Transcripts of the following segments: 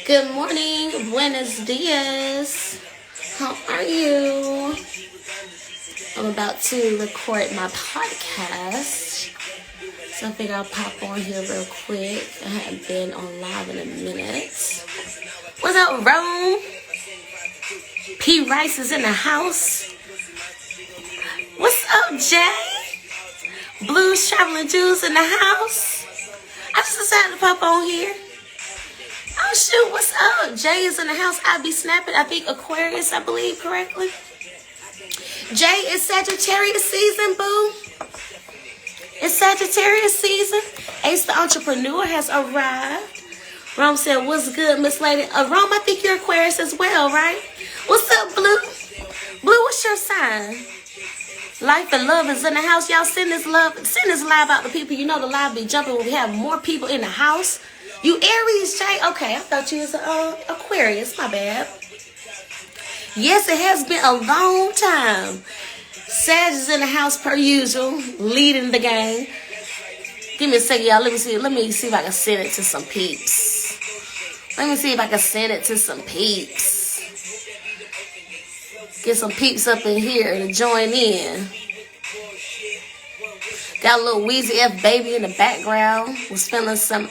Good morning, buenos dias. How are you? I'm about to record my podcast, so I figure I'll pop on here real quick. I haven't been on live in a minute. What's up, Rome? P. Rice is in the house. What's up, Jay? Blues Traveling Jews in the house. I just decided to pop on here. Oh, shoot, what's up? Jay is in the house. I be snapping. I think Aquarius, I believe correctly. Jay, it's Sagittarius season, boo. It's Sagittarius season. Ace the Entrepreneur has arrived. Rome said, what's good, Miss Lady? Rome, I think you're Aquarius as well, right? What's up, Blue? Blue, what's your sign? Life and love is in the house. Y'all send this live out to people. You know the live be jumping when we have more people in the house. You Aries, Jay? Okay, I thought you was Aquarius. My bad. Yes, it has been a long time. Sag is in the house per usual, leading the game. Give me a second, y'all. Let me see if I can send it to some peeps. Get some peeps up in here to join in. Got a little Wheezy F Baby in the background. Was feeling some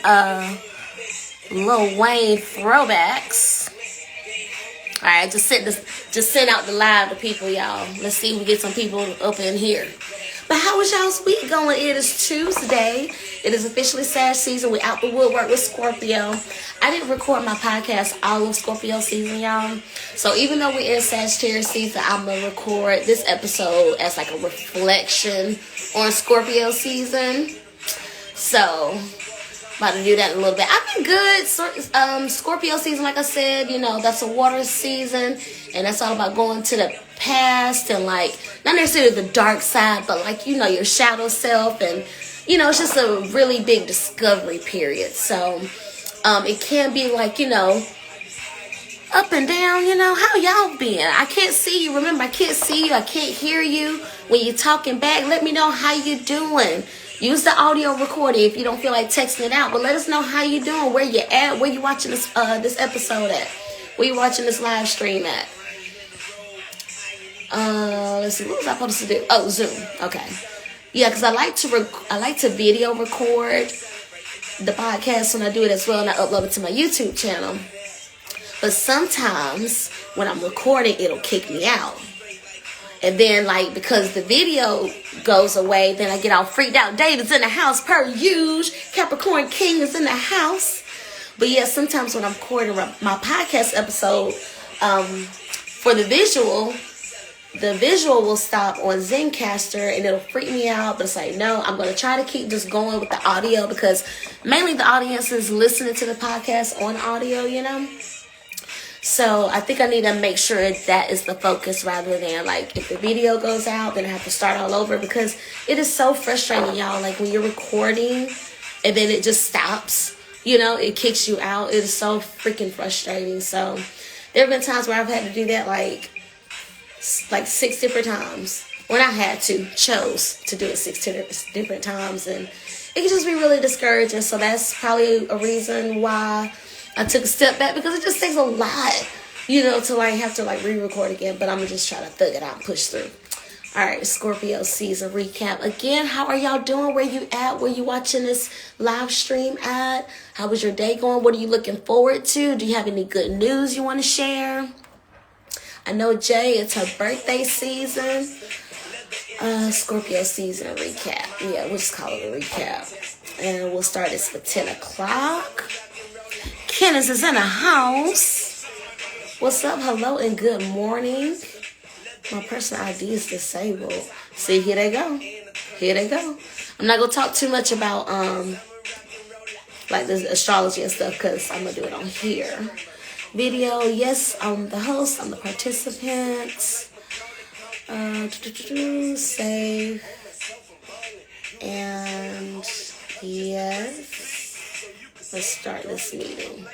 Lil Wayne throwbacks. All right, just send out the live to people, y'all. Let's see if we get some people up in here. But how was y'all's week going? It is Tuesday. It is officially Sag season. We out the woodwork with Scorpio. I didn't record my podcast all of Scorpio season, y'all. So even though we're in Sagittarius season, I'm going to record this episode as like a reflection on Scorpio season. So about to do that in a little bit. I've been good. Scorpio season, like I said, you know, that's a water season. And that's all about going to the past and like, not necessarily the dark side, but like, you know, your shadow self. And, you know, it's just a really big discovery period. So it can be like, you know, up and down, you know. How y'all been? I can't see you. Remember, I can't see you. I can't hear you. When you're talking back, let me know how you doing. Use the audio recording if you don't feel like texting it out. But let us know how you doing, where you at, where you watching this episode at, where you watching this live stream at. Let's see, what was I supposed to do? Oh, Zoom. Okay. Yeah, because I like to video record the podcast when I do it as well, and I upload it to my YouTube channel. But sometimes when I'm recording, it'll kick me out. And then, like, because the video goes away, then I get all freaked out. David's in the house per usual. Capricorn King is in the house. But yeah, sometimes when I'm recording my podcast episode, for the visual will stop on Zencaster and it'll freak me out. But it's like, no, I'm going to try to keep just going with the audio because mainly the audience is listening to the podcast on audio, you know. So I think I need to make sure that is the focus rather than like if the video goes out, then I have to start all over because it is so frustrating, y'all. Like when you're recording and then it just stops, you know, it kicks you out. It is so freaking frustrating. So there have been times where I've had to do that like 6 different times when I chose to do it 6 different times. And it can just be really discouraging. So that's probably a reason why I took a step back because it just takes a lot, you know, to like have to like re-record again. But I'm going to just try to thug it out and push through. All right, Scorpio season recap. Again, how are y'all doing? Where you at? Where you watching this live stream at? How was your day going? What are you looking forward to? Do you have any good news you want to share? I know Jay, it's her birthday season. Scorpio season recap. Yeah, we'll just call it a recap. And we'll start this for 10 o'clock. Kenneth is in the house. What's up? Hello and good morning. My personal ID is disabled. See, here they go. I'm not going to talk too much about like the astrology and stuff because I'm going to do it on here. Video, yes, I'm the host. I'm the participant. Save. And yes. Let's start this meeting.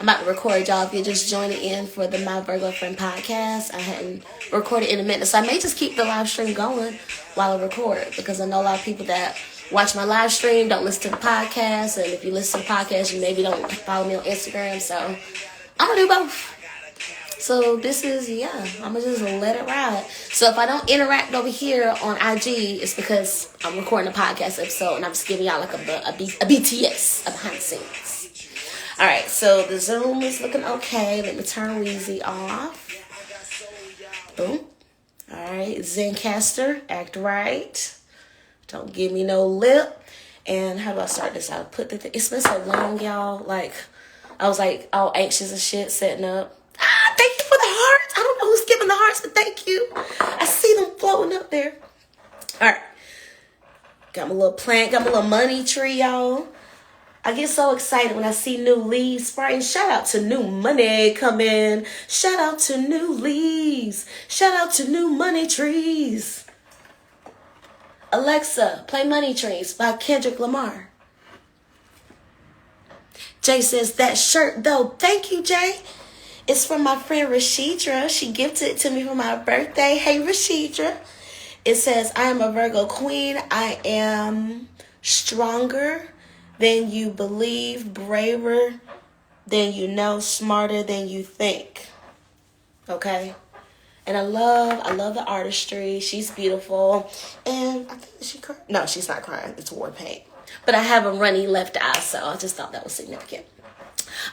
I'm about to record, y'all. If you're just joining in for the My Virgo Friend podcast, I hadn't recorded in a minute. So I may just keep the live stream going while I record because I know a lot of people that watch my live stream, don't listen to the podcast. And if you listen to the podcast, you maybe don't follow me on Instagram. So I'm going to do both. So this is, I'm going to just let it ride. So if I don't interact over here on IG, it's because I'm recording a podcast episode and I'm just giving y'all like a BTS, a behind the scenes. All right, so the Zoom is looking okay. Let me turn Weezy off. Boom. All right, Zencaster, act right. Don't give me no lip. And how do I start this out? It's been so long, y'all. Like, I was like all anxious and shit setting up. Thank you for the hearts. I don't know who's giving the hearts, but thank you. I see them floating up there. All right. Got my little plant. Got my little money tree, y'all. I get so excited when I see new leaves sprouting. Shout out to new money coming. Shout out to new leaves. Shout out to new money trees. Alexa, play Money Trees by Kendrick Lamar. Jay says, that shirt, though. Thank you, Jay. It's from my friend Rashidra. She gifted it to me for my birthday. Hey, Rashidra. It says, I am a Virgo queen. I am stronger than you believe, braver than you know, smarter than you think. Okay? And I love the artistry. She's beautiful. And I think she crying. No, she's not crying. It's war paint. But I have a runny left eye, so I just thought that was significant.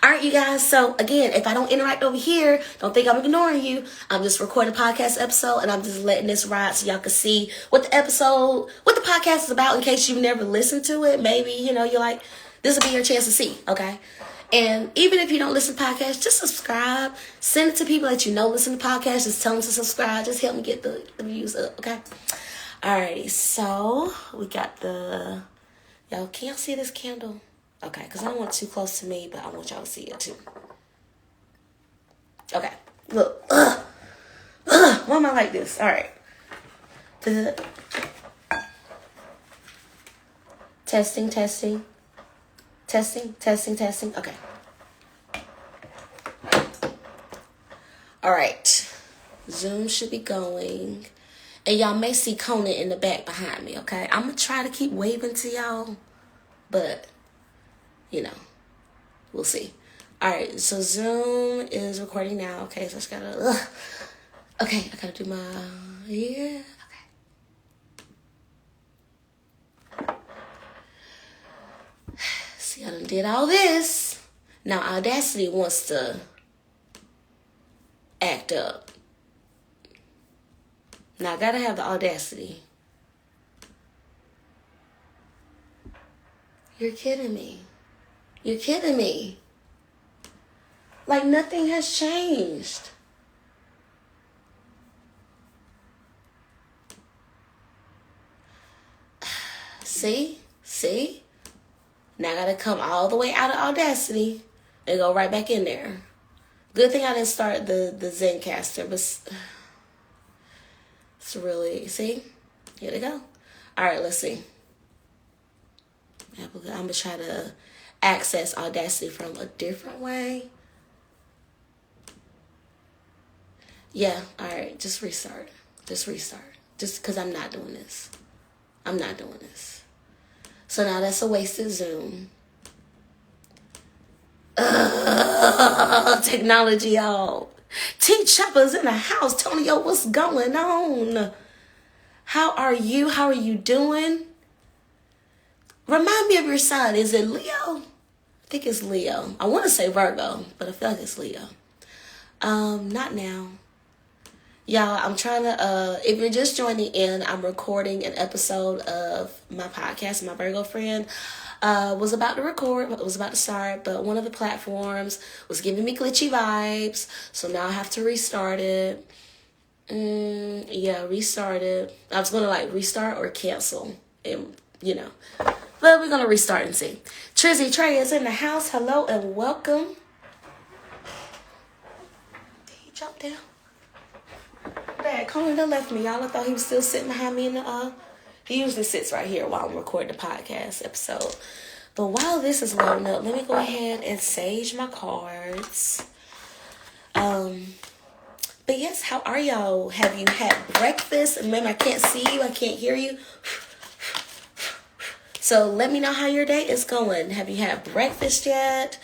All right, you guys. So, again, if I don't interact over here, don't think I'm ignoring you. I'm just recording a podcast episode, and I'm just letting this ride so y'all can see what the podcast is about in case you've never listened to it. Maybe, you're like, this will be your chance to see, okay? And even if you don't listen to podcasts, just subscribe. Send it to people that you know listen to podcasts. Just tell them to subscribe. Just help me get the views up, okay? Alrighty, so we got y'all, can y'all see this candle? Okay, because I don't want it too close to me, but I want y'all to see it too. Okay, look. Why am I like this? All right. Testing. Okay. All right. Zoom should be going. And y'all may see Conan in the back behind me, okay? I'm going to try to keep waving to y'all, but we'll see. All right, so Zoom is recording now. Okay, so I just gotta, okay, I gotta do my, okay. See, I done did all this. Now Audacity wants to act up. Now I gotta have the audacity. You're kidding me. You're kidding me. Like nothing has changed. See? Now I gotta come all the way out of Audacity and go right back in there. Good thing I didn't start the Zencaster, but it's really, see? Here they go. All right, let's see. I'm going to try to access Audacity from a different way. Yeah, all right, just restart. Just because I'm not doing this. So now that's a wasted Zoom. Technology, y'all. T-Chopper's in the house. Tonyo, what's going on? How are you? How are you doing? Remind me of your sign. Is it Leo? I think it's Leo. I want to say Virgo, but I feel like it's Leo. Not now. Y'all, I'm trying to, if you're just joining in, I'm recording an episode of my podcast, My Virgo Friend. Was about to start, but one of the platforms was giving me glitchy vibes, so now I have to restart it. Restart it. I was going to restart or cancel, and but we're going to restart and see. Trizzy Trey is in the house. Hello and welcome. Did he drop down? Dad, Conan done left me, y'all. I thought he was still sitting behind me in the, he usually sits right here while I'm recording the podcast episode. But while this is loading up, let me go ahead and sage my cards. But yes, how are y'all? Have you had breakfast? Remember, I can't see you. I can't hear you. So let me know how your day is going. Have you had breakfast yet?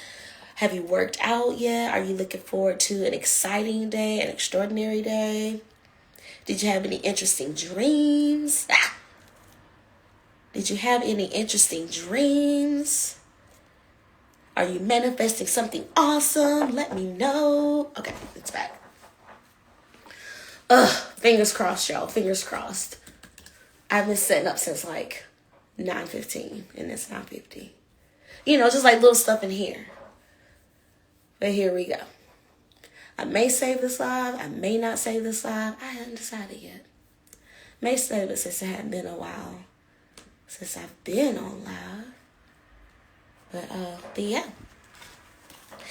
Have you worked out yet? Are you looking forward to an exciting day, an extraordinary day? Did you have any interesting dreams? Did you have any interesting dreams? Are you manifesting something awesome? Let me know. Okay, it's back. Fingers crossed, y'all. Fingers crossed. I've been setting up since like 9:15, and it's 9:50. You know, just like little stuff in here. But here we go. I may save this live. I may not save this live. I haven't decided yet. May save it since it hadn't been a while since I've been on live. But yeah.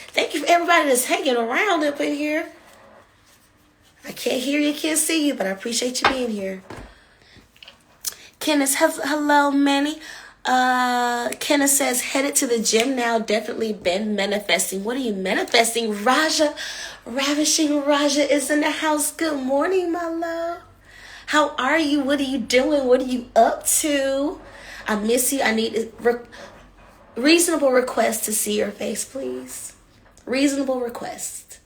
Thank you for everybody that's hanging around up in here. I can't hear you, can't see you, but I appreciate you being here. Kenneth, hello, Manny. Kenneth says, headed to the gym now. Definitely been manifesting. What are you manifesting? Raja, ravishing Raja is in the house. Good morning, my love. How are you? What are you doing? What are you up to? I miss you. I need reasonable request to see your face, please. Reasonable request.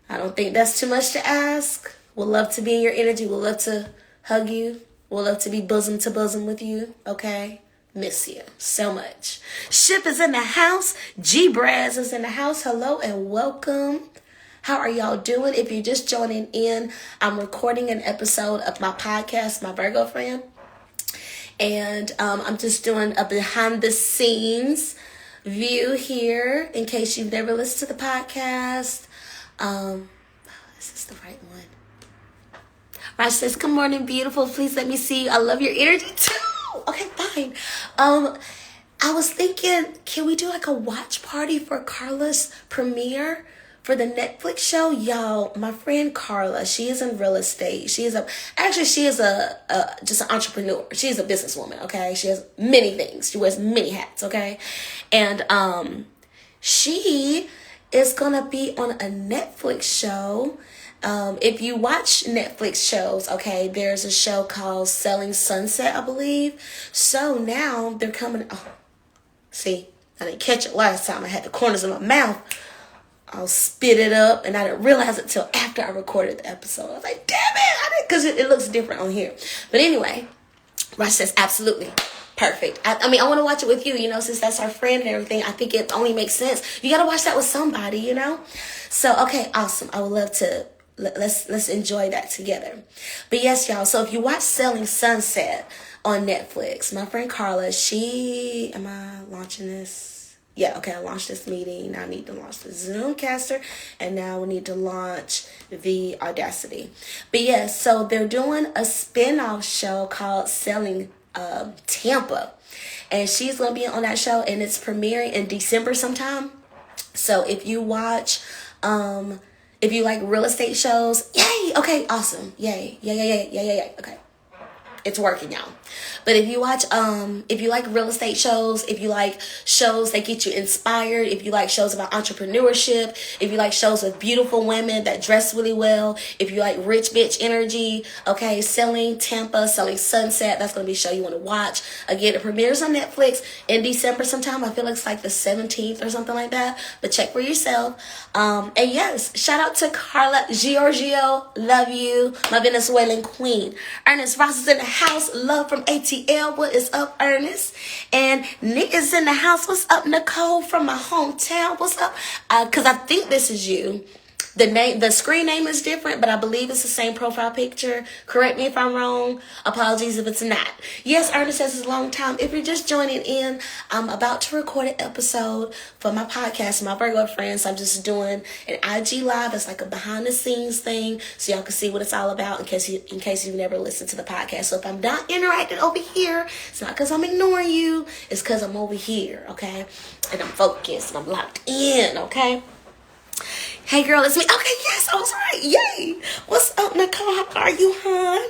I don't think that's too much to ask. We'll love to be in your energy. We'll love to hug you. We'll love to be bosom to bosom with you. Okay? Miss you so much. Ship is in the house. G-Braz is in the house. Hello and welcome. How are y'all doing? If you're just joining in, I'm recording an episode of my podcast, My Virgo Friend. And I'm just doing a behind the scenes view here in case you've never listened to the podcast. Is this the right one? Raj says, good morning, beautiful. Please let me see you. I love your energy too. Okay, fine. I was thinking, can we do like a watch party for Carla's premiere for the Netflix show? Y'all, my friend Carla, she is in real estate. She is just an entrepreneur. She is a businesswoman, okay? She has many things. She wears many hats, okay? And she is gonna be on a Netflix show. If you watch Netflix shows, okay, there's a show called Selling Sunset, I believe. So now they're coming. Oh, see, I didn't catch it last time. I had the corners of my mouth. I'll spit it up, and I didn't realize it till after I recorded the episode. I was like, damn it, because it looks different on here. But anyway, Rush says, absolutely. Perfect. I mean, I want to watch it with you, you know, since that's our friend and everything. I think it only makes sense. You got to watch that with somebody, you know? So, okay, awesome. I would love to. Let's enjoy that together. But yes, y'all. So if you watch Selling Sunset on Netflix, my friend Carla, am I launching this? Yeah, okay, I launched this meeting. Now I need to launch the Zoomcaster, and now we need to launch the Audacity. But yes, so they're doing a spin-off show called Selling Tampa, and she's gonna be on that show, and it's premiering in December sometime. So if you watch if you like real estate shows, yay, okay, awesome, yay, okay, it's working, y'all. But if you watch, if you like real estate shows, if you like shows that get you inspired, if you like shows about entrepreneurship, if you like shows with beautiful women that dress really well, if you like rich bitch energy, okay, Selling Tampa, Selling Sunset, that's going to be a show you want to watch. Again, it premieres on Netflix in December sometime. I feel like it's like the 17th or something like that, but check for yourself. And yes, shout out to Carla Giorgio, love you, my Venezuelan queen. Ernest Ross is in the house, love from ATL. What is up, Ernest? And Nick is in the house. What's up, Nicole from my hometown? What's up? Because I think this is you. The screen name is different, but I believe it's the same profile picture. Correct me if I'm wrong. Apologies if it's not. Yes, Ernest says it's a long time. If you're just joining in, I'm about to record an episode for my podcast, My Virgo Friend. So I'm just doing an IG live. It's like a behind the scenes thing, so y'all can see what it's all about in case you've never listened to the podcast. So if I'm not interacting over here, it's not because I'm ignoring you. It's because I'm over here, okay? And I'm focused and I'm locked in, okay? Hey girl, it's me. Okay, yes, I was right. Yay. What's up, Nicole? How are you, hon?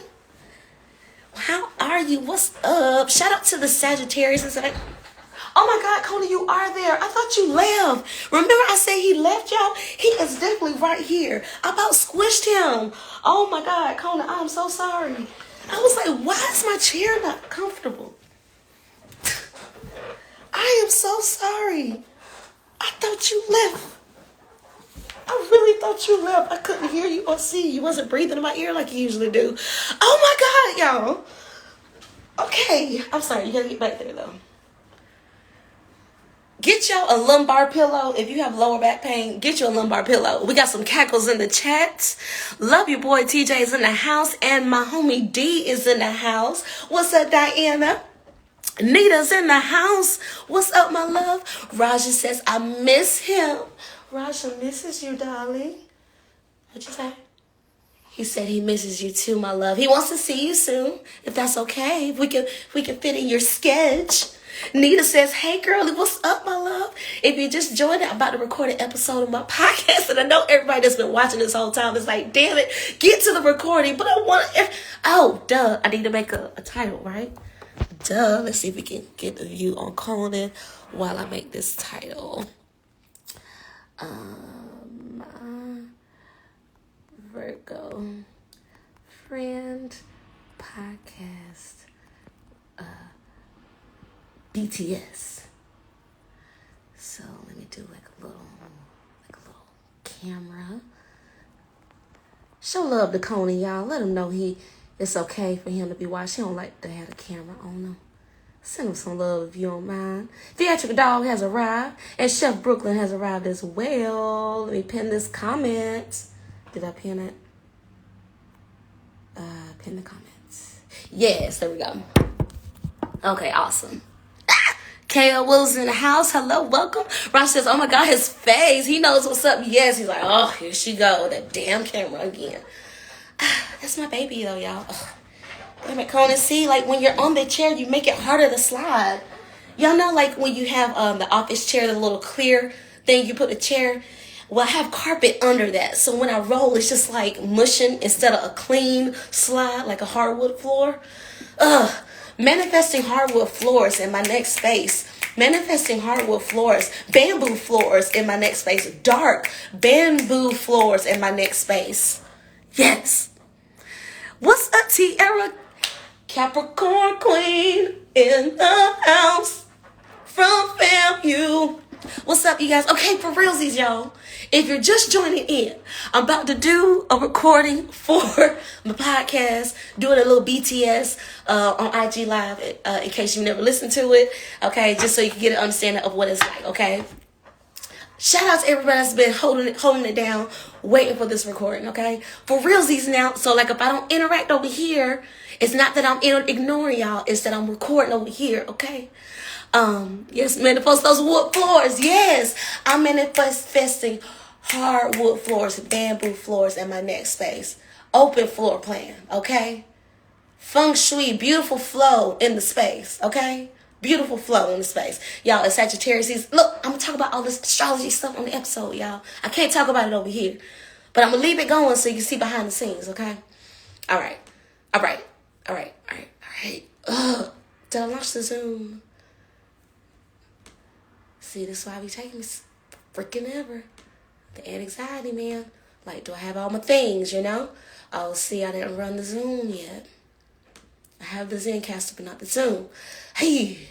How are you? What's up? Shout out to the Sagittarius. Oh my God, Kona, you are there. I thought you left. Remember I said he left, y'all? He is definitely right here. I about squished him. Oh my God, Kona, I'm so sorry. I was like, why is my chair not comfortable? I am so sorry. I thought you left. I really thought you left. I couldn't hear you or see you. You wasn't breathing in my ear like you usually do. Oh my God, y'all. Okay. I'm sorry. You gotta get back there though. Get y'all a lumbar pillow. If you have lower back pain, get you a lumbar pillow. We got some cackles in the chat. Love your boy TJ is in the house. And my homie D is in the house. What's up, Diana? Nita's in the house. What's up, my love? Raja says, I miss him. Raja misses you, darling. What'd you say? He said he misses you too, my love. He wants to see you soon, if that's okay. If we can fit in your sketch. Nita says, hey, girlie, what's up, my love? If you just joined it, I'm about to record an episode of my podcast, and I know everybody that's been watching this whole time is like, damn it, get to the recording. But I want to, oh, duh, I need to make a title, right? Duh, let's see if we can get a view on Conan while I make this title. My Virgo Friend Podcast. BTS. So let me do like a little camera. Show love to Coney, y'all. Let him know it's okay for him to be watched. He don't like to have a camera on him. Send him some love if you don't mind. Theatrical Dog has arrived, and Chef Brooklyn has arrived as well. Let me pin this comment. Did I pin it? Pin the comments. Yes, there we go. Okay, awesome. K.O. Willis in the house. Hello, welcome. Ross says, oh my God, his face. He knows what's up. Yes, he's like, oh, here she go. That damn camera again. That's my baby, though, y'all. Damn it, Conan. See, like, when you're on the chair, you make it harder to slide. Y'all know, like, when you have the office chair, the little clear thing you put the chair. Well, I have carpet under that. So when I roll, it's just, like, mushing instead of a clean slide, like a hardwood floor. Manifesting hardwood floors in my next space. Manifesting hardwood floors. Bamboo floors in my next space. Dark bamboo floors in my next space. Yes. What's up, Tierra? Capricorn Queen in the house. From FAMU. What's up, you guys? Okay, for realsies, y'all. If you're just joining in, I'm about to do a recording for my podcast, doing a little BTS on IG Live in case you never listened to it. Okay, just so you can get an understanding of what it's like, okay? Shout out to everybody that's been holding it down, waiting for this recording, okay? For realsies now, so like if I don't interact over here, it's not that I'm ignoring y'all, it's that I'm recording over here, okay? Yes, manifest those wood floors. Yes, I'm manifesting hardwood floors, bamboo floors in my next space. Open floor plan, okay? Feng shui, beautiful flow in the space, okay? Beautiful flow in the space. Y'all, it's Sagittarius season. Look, I'm going to talk about all this astrology stuff on the episode, y'all. I can't talk about it over here. But I'm going to leave it going so you can see behind the scenes, okay? All right. Ugh. Did I launch the Zoom? See, this is why we taking this freaking ever. The anxiety, man. Like, do I have all my things, you know? Oh, see, I didn't run the Zoom yet. I have the Zencaster, but not the Zoom. Hey!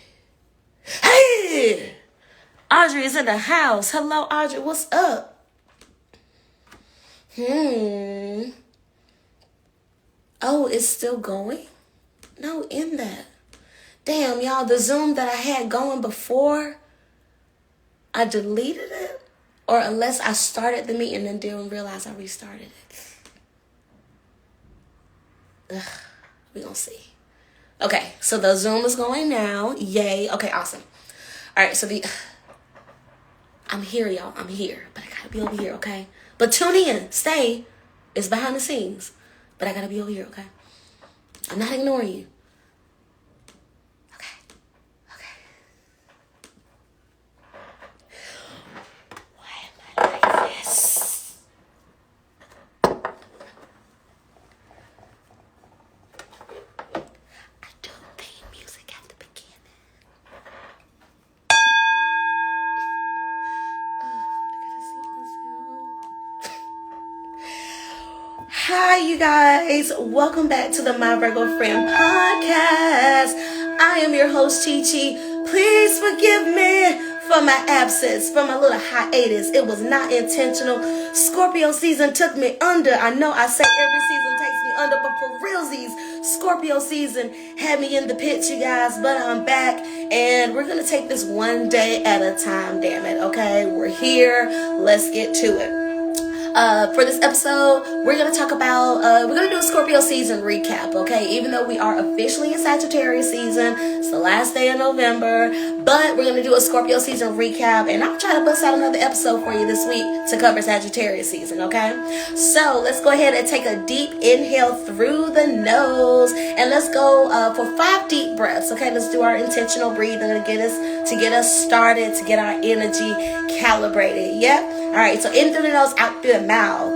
Audrey is in the house. Hello, Audrey. What's up? Oh, it's still going? No, in that. Damn, y'all, the Zoom that I had going before, I deleted it, or unless I started the meeting and didn't realize I restarted it. We're going to see. Okay, so the Zoom is going now. Yay. Okay, awesome. All right, so I'm here, y'all. I'm here, but I got to be over here, okay? But tune in. Stay. It's behind the scenes, but I got to be over here, okay? I'm not ignoring you. Hi, you guys. Welcome back to the My Virgo Friend podcast. I am your host, CheChe, Please forgive me for my absence, for my little hiatus. It was not intentional. Scorpio season took me under. I know I say every season takes me under, but for realsies, Scorpio season had me in the pit, you guys. But I'm back, and we're going to take this one day at a time, damn it, okay? We're here. Let's get to it. For this episode, we're going to talk about, we're going to do a Scorpio season recap, okay? Even though we are officially in Sagittarius season, it's the last day of November, but we're going to do a Scorpio season recap, and I'll try to bust out another episode for you this week to cover Sagittarius season, okay? So let's go ahead and take a deep inhale through the nose, and let's go for 5 deep breaths, okay? Let's do our intentional breathing to get us started, to get our energy calibrated, yeah? All right, so in through the nose, out through the mouth.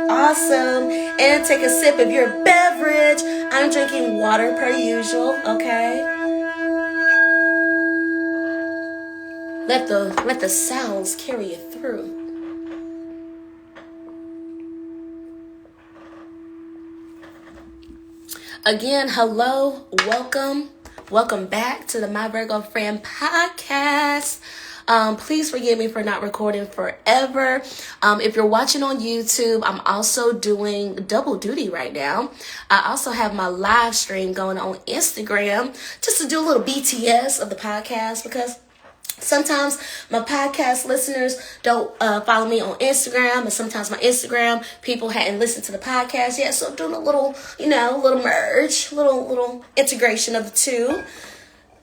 Awesome. And take a sip of your beverage. I'm drinking water per usual, okay? Let the sounds carry you through. Again, hello, welcome back to the My Virgo Friend podcast. Please forgive me for not recording forever. If you're watching on YouTube, I'm also doing double duty right now. I also have my live stream going on Instagram just to do a little BTS of the podcast, because sometimes my podcast listeners don't follow me on Instagram, and sometimes my Instagram people hadn't listened to the podcast yet. So I'm doing a little, little merge, little integration of the two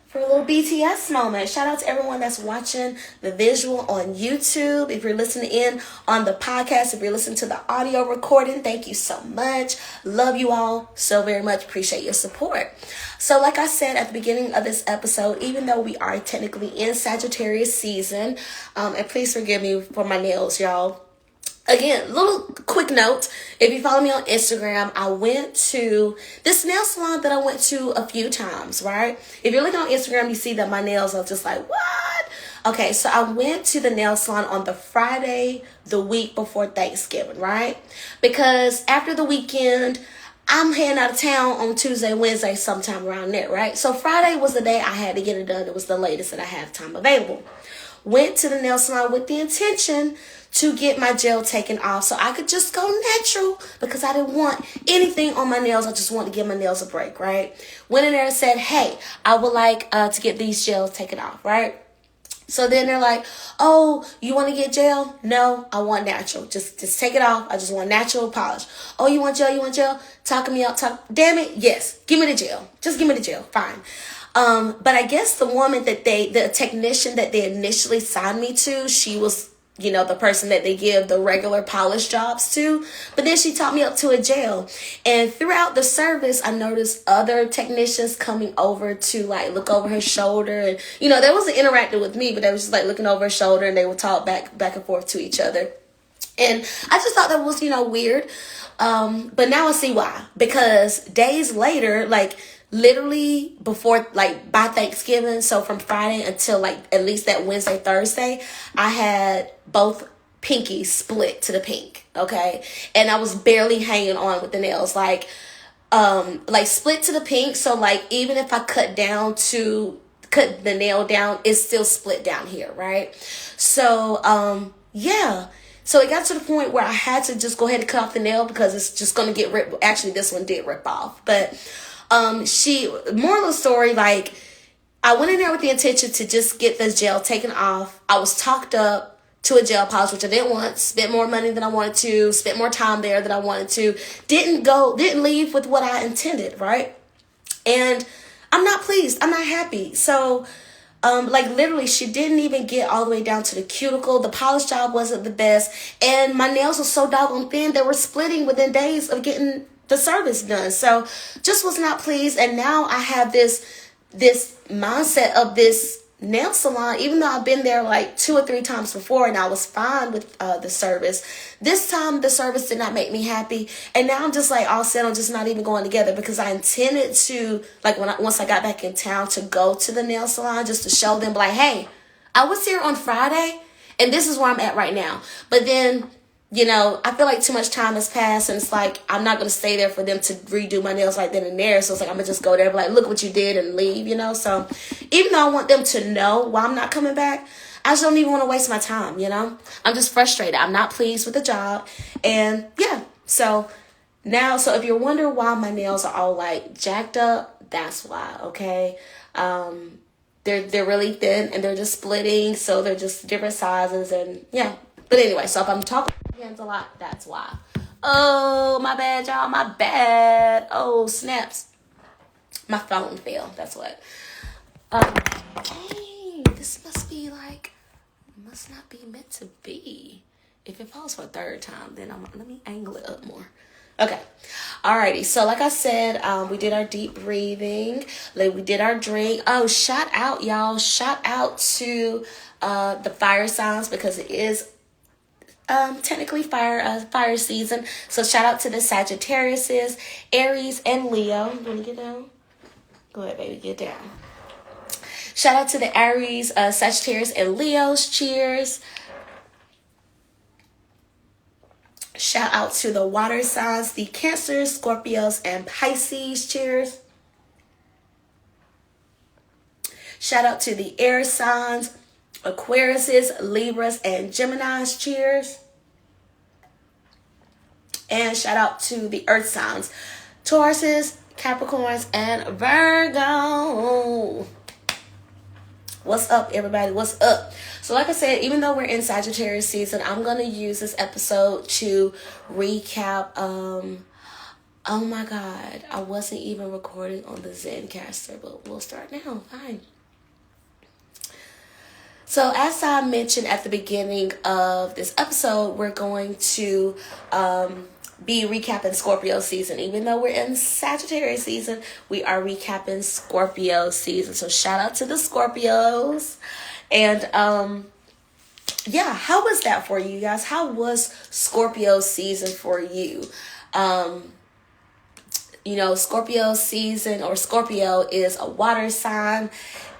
for a little BTS moment. Shout out to everyone that's watching the visual on YouTube. If you're listening in on the podcast, if you're listening to the audio recording, thank you so much. Love you all so very much. Appreciate your support. So like I said at the beginning of this episode, even though we are technically in Sagittarius season, and please forgive me for my nails, y'all. Again, little quick note, if you follow me on Instagram, I went to this nail salon that I went to a few times, right? If you're looking on Instagram, you see that my nails are just like, what? Okay, so I went to the nail salon on the Friday, the week before Thanksgiving, right? Because after the weekend, I'm heading out of town on Tuesday, Wednesday, sometime around there, right? So Friday was the day I had to get it done. It was the latest that I had time available. Went to the nail salon with the intention to get my gel taken off so I could just go natural, because I didn't want anything on my nails. I just wanted to give my nails a break, right? Went in there and said, hey, I would like to get these gels taken off, right? So then they're like, oh, you want to get gel? No, I want natural. Just take it off. I just want natural polish. Oh, you want gel? You want gel? Talking me out. Damn it. Yes. Give me the gel. Just give me the gel. Fine. But I guess the woman the technician that they initially signed me to, she was, the person that they give the regular polish jobs to. But then she taught me up to a gel. And throughout the service, I noticed other technicians coming over to look over her shoulder. And, they wasn't interacting with me, but they was just looking over her shoulder, and they would talk back and forth to each other. And I just thought that was, weird. But now I see why. Because days later, literally before, by Thanksgiving, so from Friday until at least that Wednesday, Thursday, I had both pinkies split to the pink, okay? And I was barely hanging on with the nails, split to the pink. So even if I cut the nail down, it's still split down here, right? So yeah. So it got to the point where I had to just go ahead and cut off the nail, because it's just going to get ripped. Actually, this one did rip off, but moral of the story, I went in there with the intention to just get this gel taken off. I was talked up to a gel polish, which I didn't want. Spent more money than I wanted to. Spent more time there than I wanted to. Didn't leave with what I intended, right? And I'm not pleased. I'm not happy. So, literally, she didn't even get all the way down to the cuticle. The polish job wasn't the best. And my nails were so doggone thin, they were splitting within days of getting the service done. So just was not pleased. And now I have this mindset of this nail salon, even though I've been there like 2 or 3 times before and I was fine with the service, this time the service did not make me happy. And now I'm just like all set on just not even going together, because I intended to, like, once I got back in town, to go to the nail salon just to show them, like, hey, I was here on Friday and this is where I'm at right now. But then, you know, I feel like too much time has passed, and it's like I'm not going to stay there for them to redo my nails like then and there. So it's like I'm going to just go there and be like, look what you did, and leave, you know. So even though I want them to know why I'm not coming back, I just don't even want to waste my time, you know. I'm just frustrated. I'm not pleased with the job. And yeah, so now, so if you're wondering why my nails are all like jacked up, that's why, okay? They're really thin and they're just splitting, so they're just different sizes, and yeah. But anyway, so if I'm talking hands a lot, that's why. Oh, my bad, y'all. My bad. Oh, snaps. My phone fell. That's what. Hey, this must be like, must not be meant to be. If it falls for a third time, then let me angle it up more. Okay. Alrighty. So like I said, we did our deep breathing. Like, we did our drink. Oh, shout out, y'all. Shout out to the fire signs, because it is technically fire season. So shout out to the Sagittariuses, Aries, and Leo. You want to get down? Go ahead, baby, get down. Shout out to the Aries, Sagittarius, and Leos. Cheers. Shout out to the water signs, the Cancers, Scorpios, and Pisces. Cheers. Shout out to the air signs, Aquariuses, Libras, and Geminis. Cheers. And shout out to the earth signs, Tauruses, Capricorns, and Virgo. What's up, everybody? What's up? So like I said, even though we're in Sagittarius season, I'm going to use this episode to recap. Oh my God, I wasn't even recording on the Zencaster, but we'll start now. Fine. So as I mentioned at the beginning of this episode, we're going to be recapping Scorpio season. Even though we're in Sagittarius season, we are recapping Scorpio season. So shout out to the Scorpios. And yeah, how was that for you guys? How was Scorpio season for you? You know, Scorpio season, or Scorpio, is a water sign,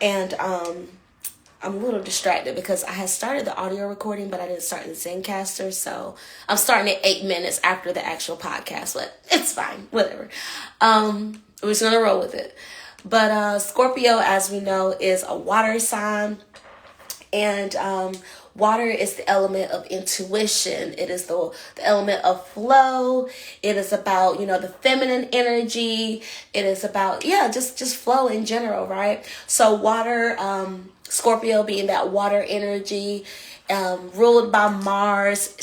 and I'm a little distracted because I had started the audio recording, but I didn't start in the Zencaster. So I'm starting at 8 minutes after the actual podcast, but it's fine. Whatever. We're just going to roll with it. But Scorpio, as we know, is a water sign. And water is the element of intuition. It is the element of flow. It is about, you know, the feminine energy. It is about, yeah, just flow in general, right? So water, Scorpio being that water energy, ruled by Mars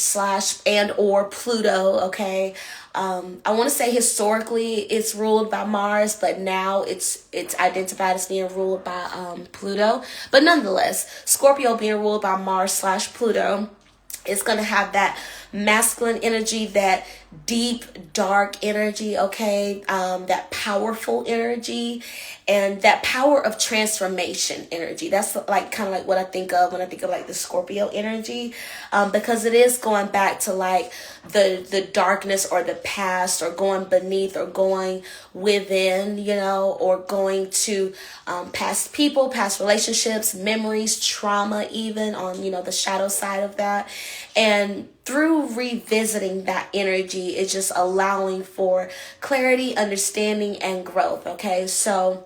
/ and or Pluto, okay? I want to say historically it's ruled by Mars, but now it's identified as being ruled by Pluto. But nonetheless, Scorpio being ruled by Mars / Pluto is going to have that masculine energy, that deep, dark energy, okay? That powerful energy, and that power of transformation energy. That's like kind of like what I think of when I think of like the Scorpio energy, because it is going back to like the darkness or the past, or going beneath, or going within, you know, or going to past people, past relationships, memories, trauma, even on, you know, the shadow side of that. And through revisiting that energy, it's just allowing for clarity, understanding, and growth. Okay, so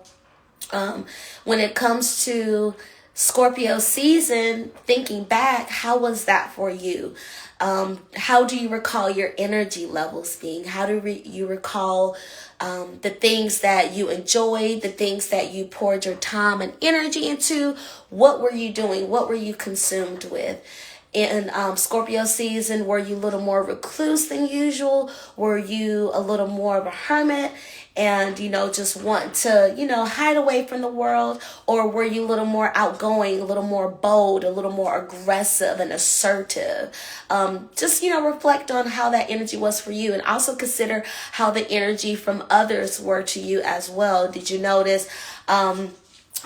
when it comes to Scorpio season, thinking back, how was that for you? How do you recall your energy levels being? How do you recall the things that you enjoyed, the things that you poured your time and energy into? What were you doing? What were you consumed with? In Scorpio season, were you a little more recluse than usual? Were you a little more of a hermit and, you know, just want to, you know, hide away from the world? Or were you a little more outgoing, a little more bold, a little more aggressive and assertive? Just, you know, reflect on how that energy was for you, and also consider how the energy from others were to you as well. Did you notice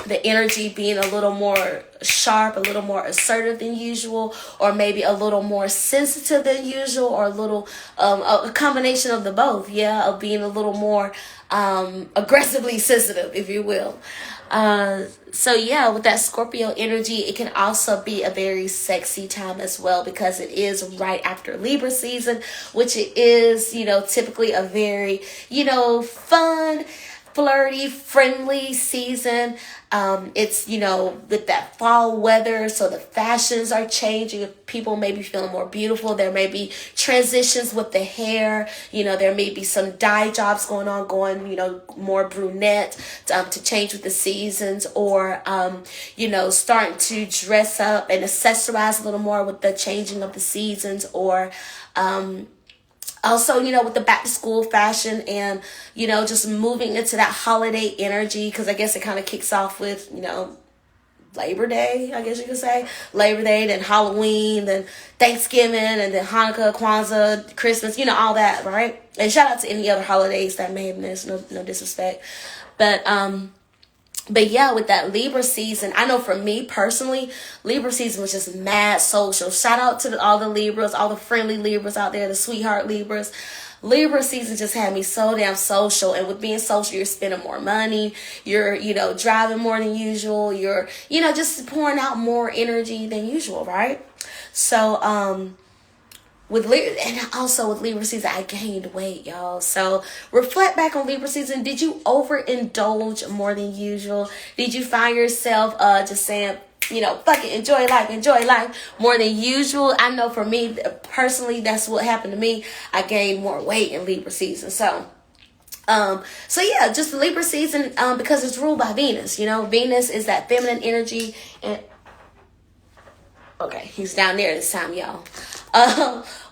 the energy being a little more sharp, a little more assertive than usual, or maybe a little more sensitive than usual, or a little a combination of the both, yeah, of being a little more aggressively sensitive, if you will. So yeah, with that Scorpio energy, it can also be a very sexy time as well, because it is right after Libra season, which it is, typically a very, fun, flirty, friendly season. It's, with that fall weather, so the fashions are changing. People may be feeling more beautiful. There may be transitions with the hair. There may be some dye jobs going on, more brunette to change with the seasons, or, starting to dress up and accessorize a little more with the changing of the seasons, or, also, with the back to school fashion, and, just moving into that holiday energy, because I guess it kind of kicks off with, Labor Day, I guess you could say. Labor Day, then Halloween, then Thanksgiving, and then Hanukkah, Kwanzaa, Christmas, all that, right? And shout out to any other holidays that may have missed, no disrespect. But yeah, with that Libra season, I know for me personally, Libra season was just mad social. Shout out to all the Libras, all the friendly Libras out there, the sweetheart Libras. Libra season just had me so damn social. And with being social, you're spending more money. You're, driving more than usual. You're, just pouring out more energy than usual, right? So, with Libra season, I gained weight, y'all. So reflect back on Libra season. Did you overindulge more than usual? Did you find yourself just saying, fuck it, enjoy life more than usual? I know for me personally, that's what happened to me. I gained more weight in Libra season. So yeah, just Libra season, because it's ruled by Venus. Venus is that feminine energy, and okay, he's down there this time, y'all.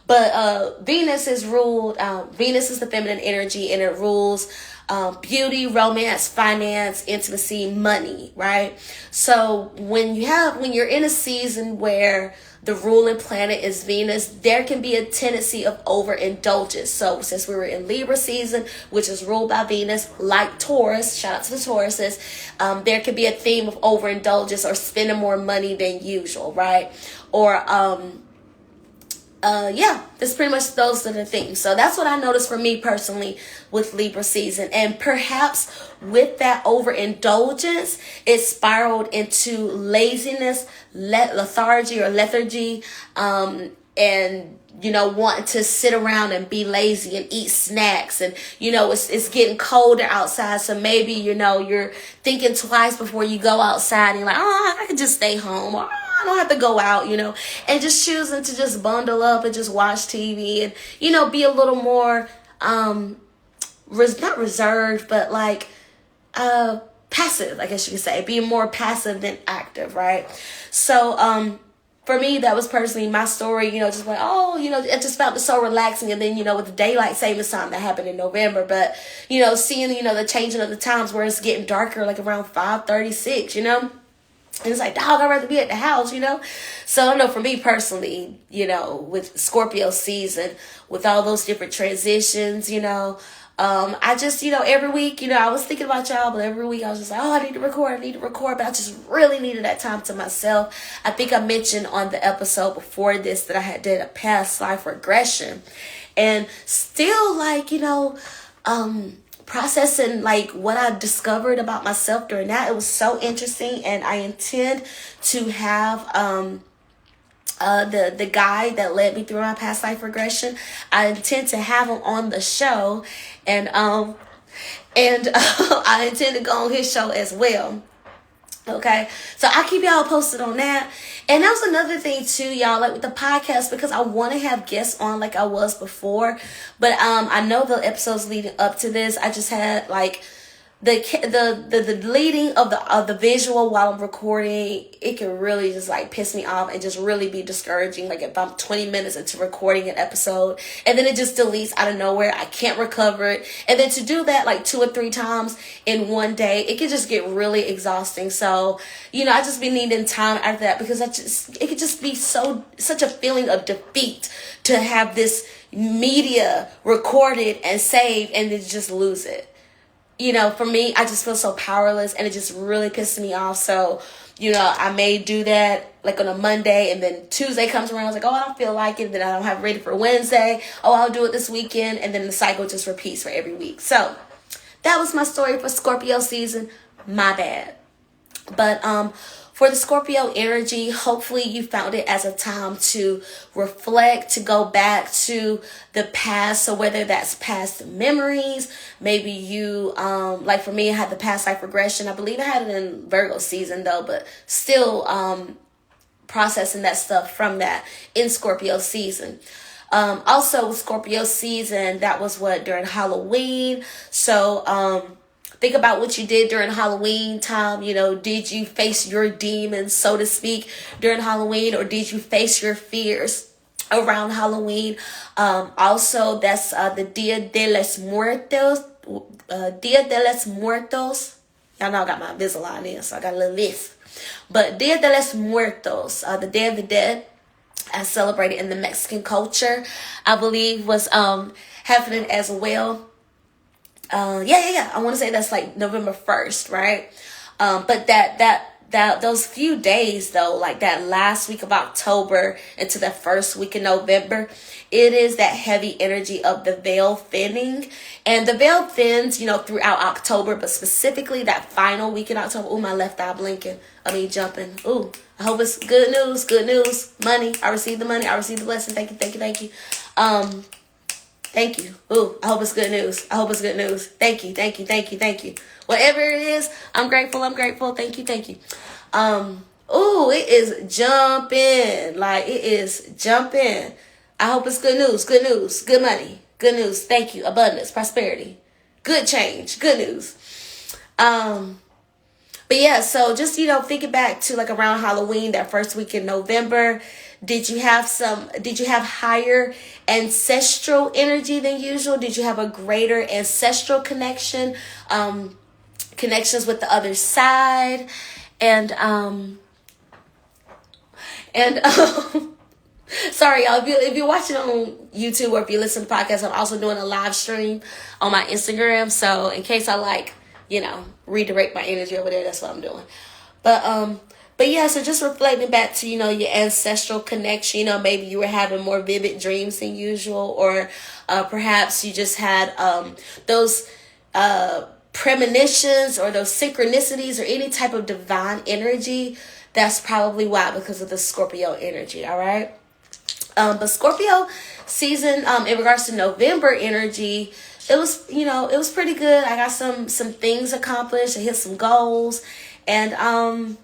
But Venus is ruled, Venus is the feminine energy, and it rules beauty, romance, finance, intimacy, money, right? So when you're in a season where the ruling planet is Venus, there can be a tendency of overindulgence. So since we were in Libra season, which is ruled by Venus, like Taurus, shout out to the Tauruses, there can be a theme of overindulgence or spending more money than usual, right? Or, yeah, that's pretty much those are the things. So that's what I noticed for me personally with Libra season. And perhaps with that overindulgence, it spiraled into laziness, lethargy, and wanting to sit around and be lazy and eat snacks. And it's getting colder outside, so maybe you're thinking twice before you go outside, and you're like, oh, I could just stay home, or I don't have to go out, and just choosing to just bundle up and just watch TV, and be a little more not reserved, but like passive, I guess you could say, being more passive than active, right? So for me, that was personally my story, just like, it just felt so relaxing. And then, with the daylight savings time that happened in November, but, seeing, the changing of the times where it's getting darker, like around 5:36, and it's like, dog, I'd rather be at the house, So I know for me personally, with Scorpio season, with all those different transitions, I just, every week, I was thinking about y'all, but every week I was just like, I need to record, but I just really needed that time to myself. I think I mentioned on the episode before this that I did a past life regression, and still like, processing like what I discovered about myself during that. It was so interesting, and I intend to have the guy that led me through my past life regression. I intend to have him on the show, and I intend to go on his show as well. Okay, so I'll keep y'all posted on that. And that was another thing too, y'all, like with the podcast, because I want to have guests on like I was before, but I know the episodes leading up to this, I just had like the leading of the visual while I'm recording. It can really just like piss me off and just really be discouraging. Like if I'm 20 minutes into recording an episode and then it just deletes out of nowhere, I can't recover it. And then to do that like 2 or 3 times in one day, it can just get really exhausting. So, I just be needing time after that, because it could just be such a feeling of defeat to have this media recorded and saved and then just lose it. you know, for me, I just feel so powerless, and it just really pisses me off. So, you know, I may do that like on a Monday, and then Tuesday comes around, I was like, oh, I don't feel like it. Then I don't have it ready for Wednesday. Oh, I'll do it this weekend. And then the cycle just repeats for every week. So that was my story for Scorpio season. My bad. But for the Scorpio energy, hopefully you found it as a time to reflect, to go back to the past. So whether that's past memories, maybe you, like for me, I had the past life regression. I believe I had it in Virgo season though, but still processing that stuff from that in Scorpio season. Also Scorpio season, that was what, during Halloween. So, think about what you did during Halloween time. You know, did you face your demons, so to speak, during Halloween, or did you face your fears around Halloween? Also, that's the Dia de los Muertos. Dia de los Muertos. Y'all know I got my Invisalign in, so I got a little list. But Dia de los Muertos, the Day of the Dead, as celebrated in the Mexican culture, I believe was happening as well. Yeah. I want to say that's like November 1st, right? But that those few days though, like that last week of October into the first week in November, it is that heavy energy of the veil thinning. And the veil thins, you know, throughout October, but specifically that final week in October. Ooh, my left eye blinking. Jumping. Ooh, I hope it's good news. Good news. Money. I received the money. I received the blessing. Thank you. Thank you. Ooh, I hope it's good news. Thank you. Whatever it is, I'm grateful. Thank you. Ooh, it is jumping. Like, it is jumping. I hope it's good news. Good money. Good news. Thank you. Abundance, prosperity, good change, good news. But yeah, so just, you know, thinking back to like around Halloween, that first week in November, did you have higher ancestral energy than usual? Did you have a greater ancestral connection, connections with the other side? And sorry, y'all, if you're watching on YouTube or if you listen to the podcast, I'm also doing a live stream on my Instagram. So in case I like, you know, redirect my energy over there, that's what I'm doing. But yeah, so just reflecting back to, you know, your ancestral connection, you know, maybe you were having more vivid dreams than usual, or perhaps you just had those premonitions or those synchronicities or any type of divine energy. That's probably why, because of the Scorpio energy, all right? But Scorpio season, in regards to November energy, it was, you know, it was pretty good. I got some things accomplished. I hit some goals. And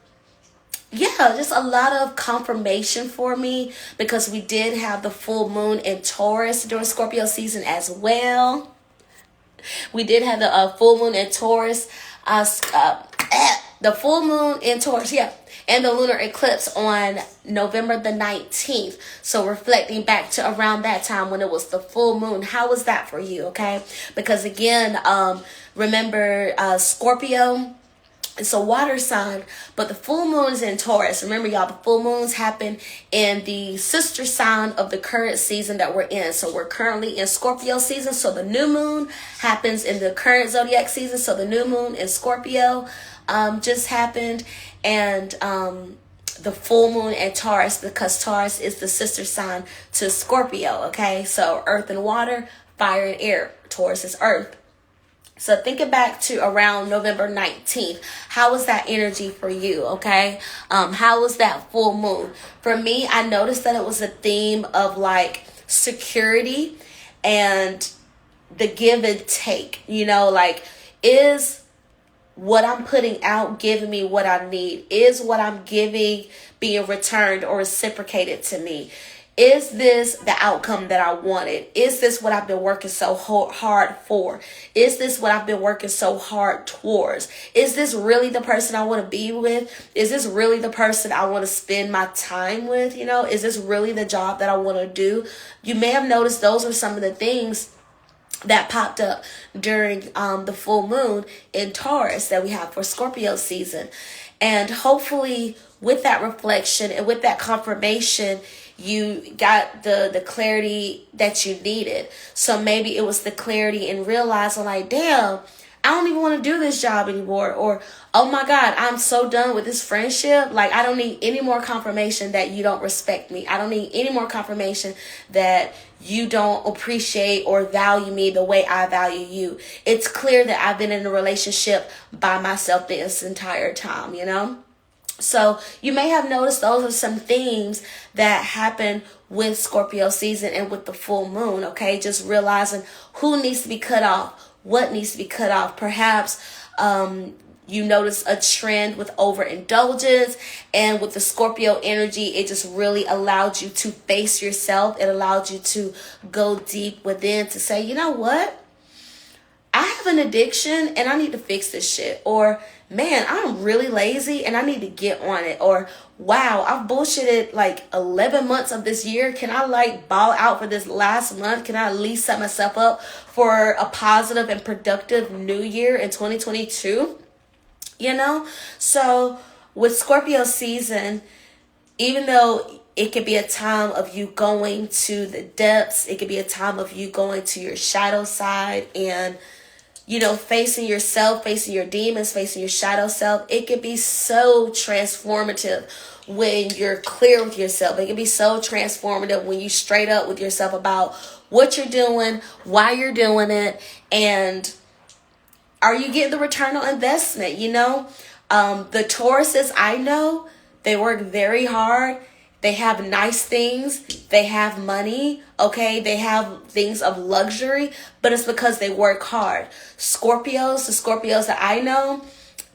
yeah, just a lot of confirmation for me, because we did have the full moon in Taurus during Scorpio season as well. We did have the full moon in Taurus, the full moon in Taurus, yeah, and the lunar eclipse on November the 19th. So reflecting back to around that time when it was the full moon, how was that for you, okay? Because again, remember Scorpio, it's a water sign, but the full moon is in Taurus. Remember, y'all, the full moons happen in the sister sign of the current season that we're in. So we're currently in Scorpio season. So the new moon happens in the current Zodiac season. So the new moon in Scorpio just happened. And the full moon in Taurus, because Taurus is the sister sign to Scorpio, okay? So earth and water, fire and air. Taurus is earth. So thinking back to around November 19th, how was that energy for you, okay? How was that full moon? For me, I noticed that it was a theme of like security and the give and take, you know, like, is what I'm putting out giving me what I need? Is what I'm giving being returned or reciprocated to me? Is this the outcome that I wanted? Is this what I've been working so hard for? Is this what I've been working so hard towards? Is this really the person I want to be with? Is this really the person I want to spend my time with? You know, is this really the job that I want to do? You may have noticed those are some of the things that popped up during the full moon in Taurus that we have for Scorpio season. And hopefully with that reflection and with that confirmation, you got the clarity that you needed. So maybe it was the clarity in realizing like, damn, I don't even want to do this job anymore. Or, oh my God, I'm so done with this friendship. Like, I don't need any more confirmation that you don't respect me. I don't need any more confirmation that you don't appreciate or value me the way I value you. It's clear that I've been in a relationship by myself this entire time, you know? So you may have noticed those are some themes that happen with Scorpio season and with the full moon, okay? Just realizing who needs to be cut off, what needs to be cut off. Perhaps you notice a trend with overindulgence, and with the Scorpio energy, it just really allowed you to face yourself. It allowed you to go deep within to say, you know what? I have an addiction and I need to fix this shit. Or, man, I'm really lazy and I need to get on it. Or, wow, I've bullshitted like 11 months of this year. Can I like ball out for this last month? Can I at least set myself up for a positive and productive new year in 2022? You know? So with Scorpio season, even though it could be a time of you going to the depths, it could be a time of you going to your shadow side and, you know, facing yourself, facing your demons, facing your shadow self. It can be so transformative when you're clear with yourself. It can be so transformative when you straight up with yourself about what you're doing, why you're doing it, and are you getting the return on investment, you know? The Tauruses I know, they work very hard. They have nice things. They have money, okay? They have things of luxury, but it's because they work hard. The Scorpios that I know,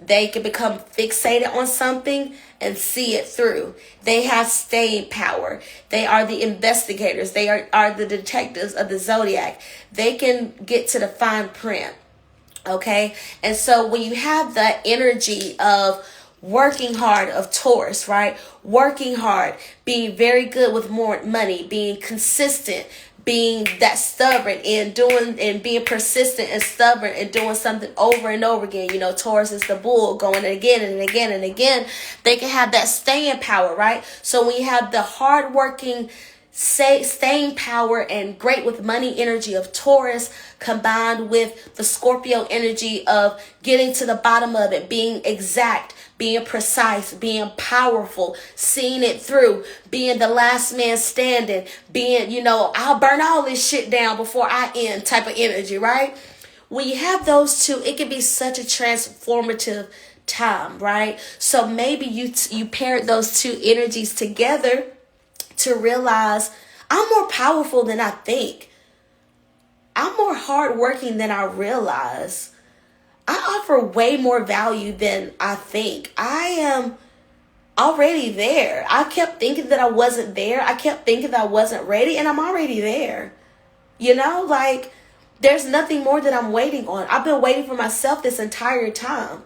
they can become fixated on something and see it through. They have staying power. They are the investigators. They are the detectives of the Zodiac. They can get to the fine print, okay? And so when you have the energy of working hard of Taurus, right? Working hard, being very good with more money, being consistent, being that stubborn and doing and being persistent and stubborn and doing something over and over again. You know, Taurus is the bull going again and again and again. They can have that staying power, right? So when you have the hardworking, staying power and great with money energy of Taurus combined with the Scorpio energy of getting to the bottom of it, being exact, being precise, being powerful, seeing it through, being the last man standing, being, you know, I'll burn all this shit down before I end type of energy, right? When you have those two, it can be such a transformative time, right? So maybe you paired those two energies together to realize I'm more powerful than I think. I'm more hardworking than I realize. I offer way more value than I think. I am already there. I kept thinking that I wasn't there. I kept thinking that I wasn't ready, and I'm already there. You know, like there's nothing more that I'm waiting on. I've been waiting for myself this entire time.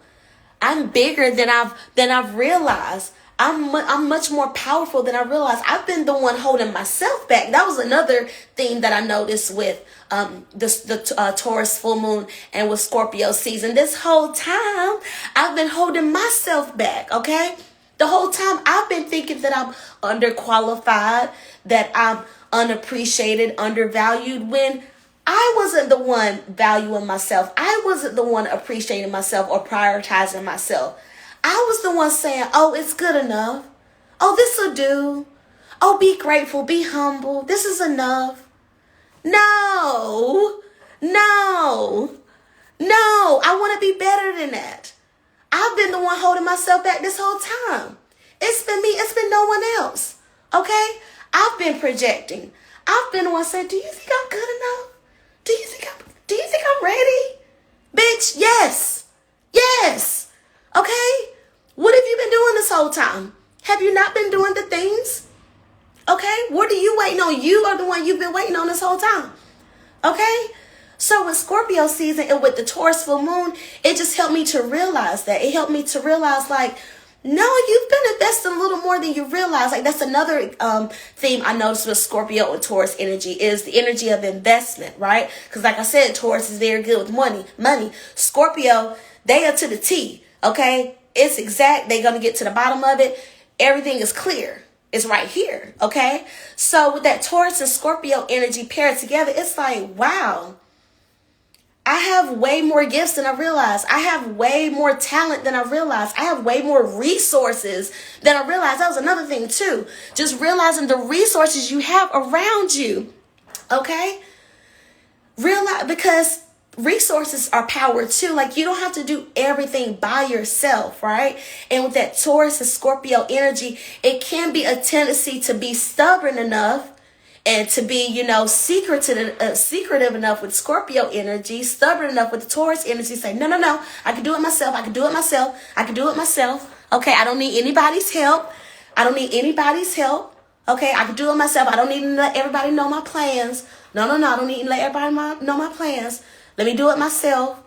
I'm bigger than I've realized. I'm much more powerful than I realized. I've been the one holding myself back. That was another thing that I noticed with the Taurus full moon and with Scorpio season. This whole time, I've been holding myself back, okay? The whole time, I've been thinking that I'm underqualified, that I'm unappreciated, undervalued, when I wasn't the one valuing myself. I wasn't the one appreciating myself or prioritizing myself. I was the one saying, oh, it's good enough. Oh, this'll do. Oh, be grateful, be humble. This is enough. No, I want to be better than that. I've been the one holding myself back this whole time. It's been me. It's been no one else. Okay? I've been projecting. I've been the one saying, do you think I'm good enough? Do you think I'm ready? Bitch, yes. Okay? What have you been doing this whole time? Have you not been doing the things? Okay? What are you waiting on? You are the one you've been waiting on this whole time. Okay? So with Scorpio season and with the Taurus full moon, it just helped me to realize that. It helped me to realize, like, no, you've been investing a little more than you realize. Like, that's another theme I noticed with Scorpio and Taurus energy is the energy of investment, right? Because like I said, Taurus is very good with money. Scorpio, they are to the T, okay? It's exact. They're going to get to the bottom of it. Everything is clear. It's right here, okay? So with that Taurus and Scorpio energy paired together, it's like, wow, I have way more gifts than I realize. I have way more talent than I realize. I have way more resources than I realize. That was another thing too. Just realizing the resources you have around you. Okay? Realize, because resources are power too. Like, you don't have to do everything by yourself, right? And with that Taurus and Scorpio energy, it can be a tendency to be stubborn enough and to be, secretive enough with Scorpio energy, stubborn enough with the Taurus energy, say, no, I can do it myself. I can do it myself. I can do it myself. Okay, I don't need anybody's help. I don't need anybody's help. Okay, I can do it myself. I don't need to let everybody know my plans. No, I don't need to let everybody know my plans. Let me do it myself.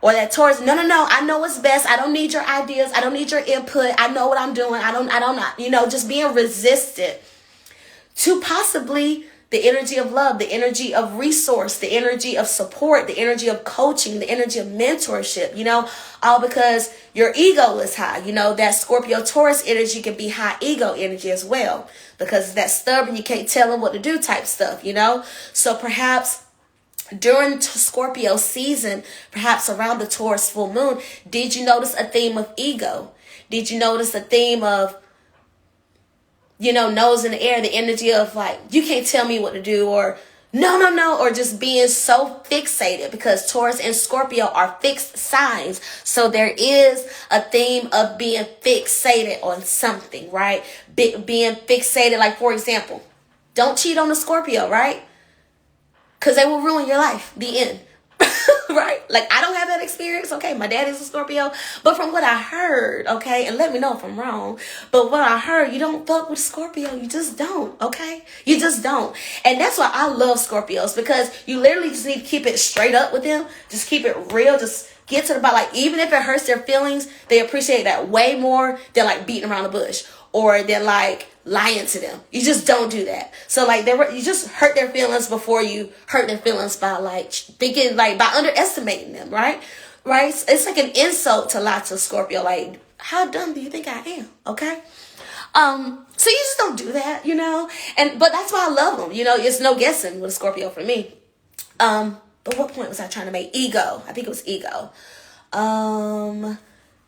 Or that Taurus, no, I know what's best. I don't need your ideas. I don't need your input. I know what I'm doing. I don't, just being resistant to possibly the energy of love, the energy of resource, the energy of support, the energy of coaching, the energy of mentorship, all because your ego is high. That Scorpio Taurus energy can be high ego energy as well, because that stubborn, you can't tell them what to do type stuff, So perhaps during Scorpio season, perhaps around the Taurus full moon, did you notice a theme of ego? Did you notice a theme of, nose in the air, the energy of like, you can't tell me what to do, or no, or just being so fixated, because Taurus and Scorpio are fixed signs. So there is a theme of being fixated on something, right? Being fixated, like, for example, don't cheat on the Scorpio, right? Because they will ruin your life. The end. Right? Like, I don't have that experience. Okay, my dad is a Scorpio. But from what I heard, okay, and let me know if I'm wrong, but what I heard, you don't fuck with Scorpio. You just don't, okay? You just don't. And that's why I love Scorpios, because you literally just need to keep it straight up with them. Just keep it real. Just get to the bottom. Like, even if it hurts their feelings, they appreciate that way more than like beating around the bush, or than like lying to them. You just don't do that. So like, you just hurt their feelings before you hurt their feelings by like thinking, like, by underestimating them, right? It's like an insult to lie to Scorpio. Like, how dumb do you think I am? Okay. So you just don't do that, but that's why I love them. It's no guessing with a Scorpio for me. But what point was I trying to make? Ego. I think it was ego.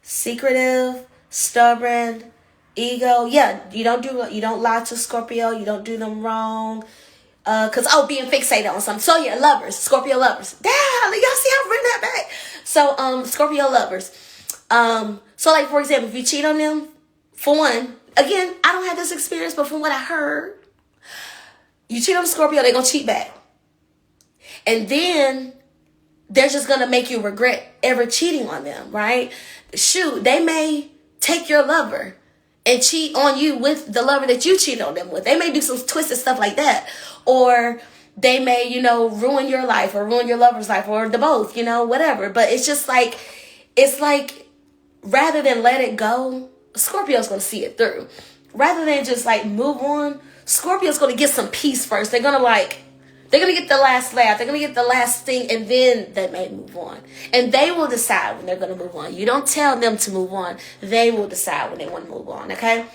Secretive, stubborn, ego. Yeah, you don't lie to Scorpio. You don't do them wrong. Being fixated on something. So yeah, lovers, Scorpio lovers. Damn, y'all see how I've written that back. So Scorpio lovers. So like, for example, if you cheat on them, for one, again, I don't have this experience, but from what I heard, you cheat on Scorpio, they're gonna cheat back. And then they're just gonna make you regret ever cheating on them, right? Shoot, they may take your lover and cheat on you with the lover that you cheated on them with. They may do some twisted stuff like that. Or they may, ruin your life, or ruin your lover's life, or the both, whatever. But it's just like, rather than let it go, Scorpio's going to see it through. Rather than just like move on, Scorpio's going to get some peace first. They're going to get the last laugh. They're going to get the last thing, and then they may move on. And they will decide when they're going to move on. You don't tell them to move on. They will decide when they want to move on, okay?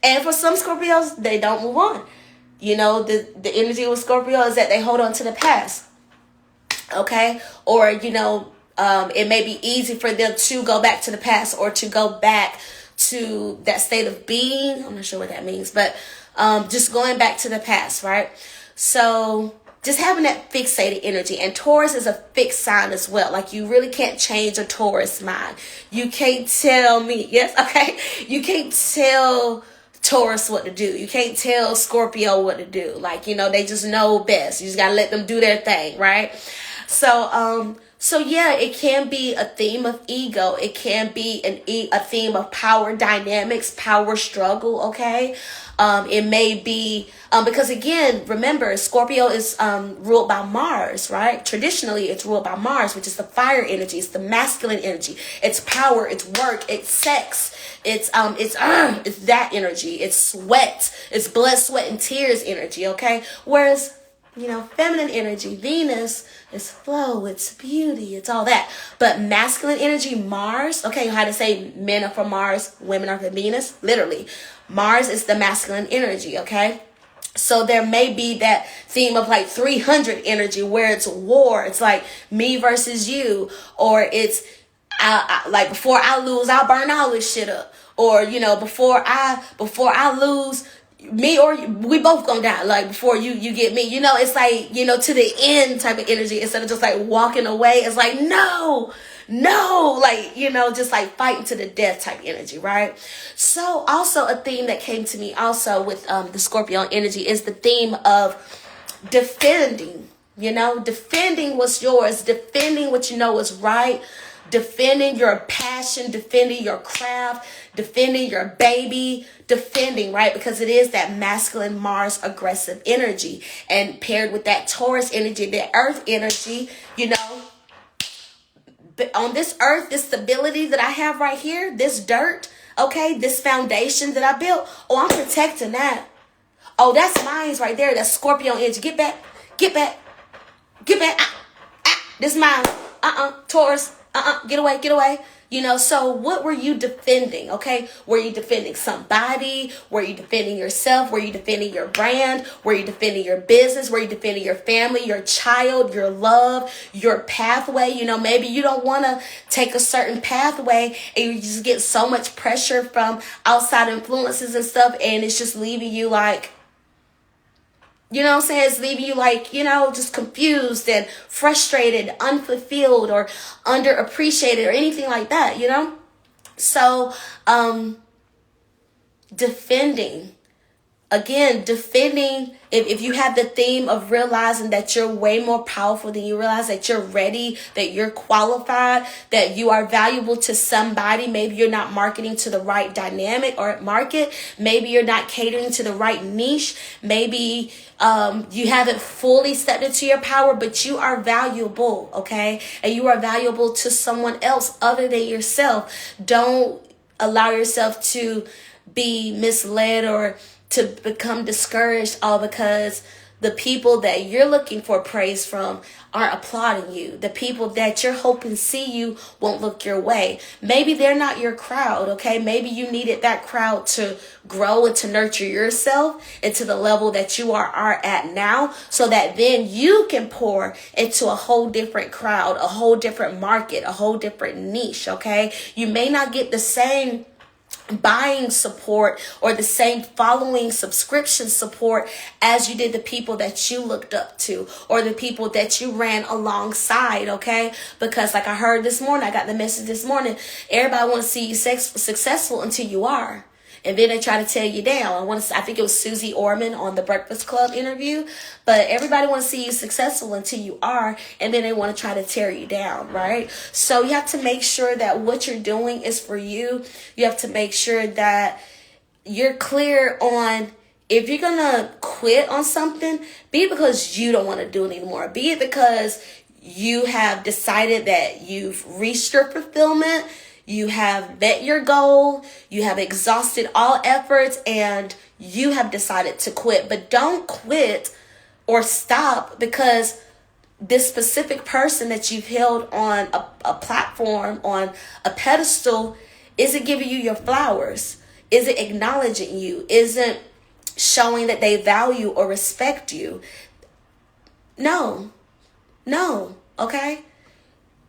And for some Scorpios, they don't move on. The energy with Scorpio is that they hold on to the past, okay? Or, it may be easy for them to go back to the past, or to go back to that state of being. I'm not sure what that means, but just going back to the past, right? So just having that fixated energy. And Taurus is a fixed sign as well. Like, you really can't change a Taurus mind. You can't tell me, yes, okay? You can't tell Taurus what to do. You can't tell Scorpio what to do. Like, they just know best. You just gotta let them do their thing, right? So yeah, it can be a theme of ego. It can be a theme of power dynamics, power struggle, okay? It may be, because again, remember, Scorpio is ruled by Mars, right? Traditionally, it's ruled by Mars, which is the fire energy. It's the masculine energy. It's power, it's work, it's sex. It's that energy. It's sweat. It's blood, sweat, and tears energy, okay? Whereas, feminine energy, Venus, is flow, it's beauty, it's all that. But masculine energy, Mars, okay, how to say men are from Mars, women are from Venus? Literally. Mars is the masculine energy, okay? So there may be that theme of like 300 energy where it's war. It's like me versus you, or it's like before I lose, I'll burn all this shit up, or you know, before I lose, me or you, we both gonna die. Like before you get me, you know, it's like, you know, to the end type of energy instead of just like walking away. It's like no, like, you know, just like fighting to the death type energy, right? So also a theme that came to me also with the Scorpio energy is the theme of defending, you know, defending what's yours, defending what you know is right, defending your passion, defending your craft, defending your baby, defending, right? Because it is that masculine Mars aggressive energy, and paired with that Taurus energy, the earth energy, you know, on this earth, this stability that I have right here, this dirt, okay, this foundation that I built, oh, I'm protecting that. Oh, that's mine right there. That's Scorpio energy. Get back. This is mine. Taurus. Get away. You know, so what were you defending, okay? Were you defending somebody? Were you defending yourself? Were you defending your brand? Were you defending your business? Were you defending your family, your child, your love, your pathway? You know, maybe you don't want to take a certain pathway and you just get so much pressure from outside influences and stuff, and it's just leaving you like, you know what I'm saying? It's leaving you like, you know, just confused and frustrated, unfulfilled or underappreciated or anything like that, you know? So, defending, if you have the theme of realizing that you're way more powerful than you realize, that you're ready, that you're qualified, that you are valuable to somebody. Maybe you're not marketing to the right dynamic or market. Maybe you're not catering to the right niche. Maybe you haven't fully stepped into your power, but you are valuable, okay? And you are valuable to someone else other than yourself. Don't allow yourself to be misled or to become discouraged all because the people that you're looking for praise from aren't applauding you. The people that you're hoping see you won't look your way. Maybe they're not your crowd, okay? Maybe you needed that crowd to grow and to nurture yourself into the level that you are at now, so that then you can pour into a whole different crowd, a whole different market, a whole different niche, okay? You may not get the same buying support or the same following subscription support as you did the people that you looked up to or the people that you ran alongside, okay? Because like I heard this morning, I got the message this morning, everybody wants to see you successful until you are. And then they try to tear you down. I think it was Susie Orman on the Breakfast Club interview. But everybody wants to see you successful until you are. And then they want to try to tear you down, right? So you have to make sure that what you're doing is for you. You have to make sure that you're clear on, if you're going to quit on something, be it because you don't want to do it anymore. Be it because you have decided that you've reached your fulfillment. You have met your goal, you have exhausted all efforts, and you have decided to quit. But don't quit or stop because this specific person that you've held on a platform, on a pedestal, isn't giving you your flowers, isn't acknowledging you, isn't showing that they value or respect you. No, okay?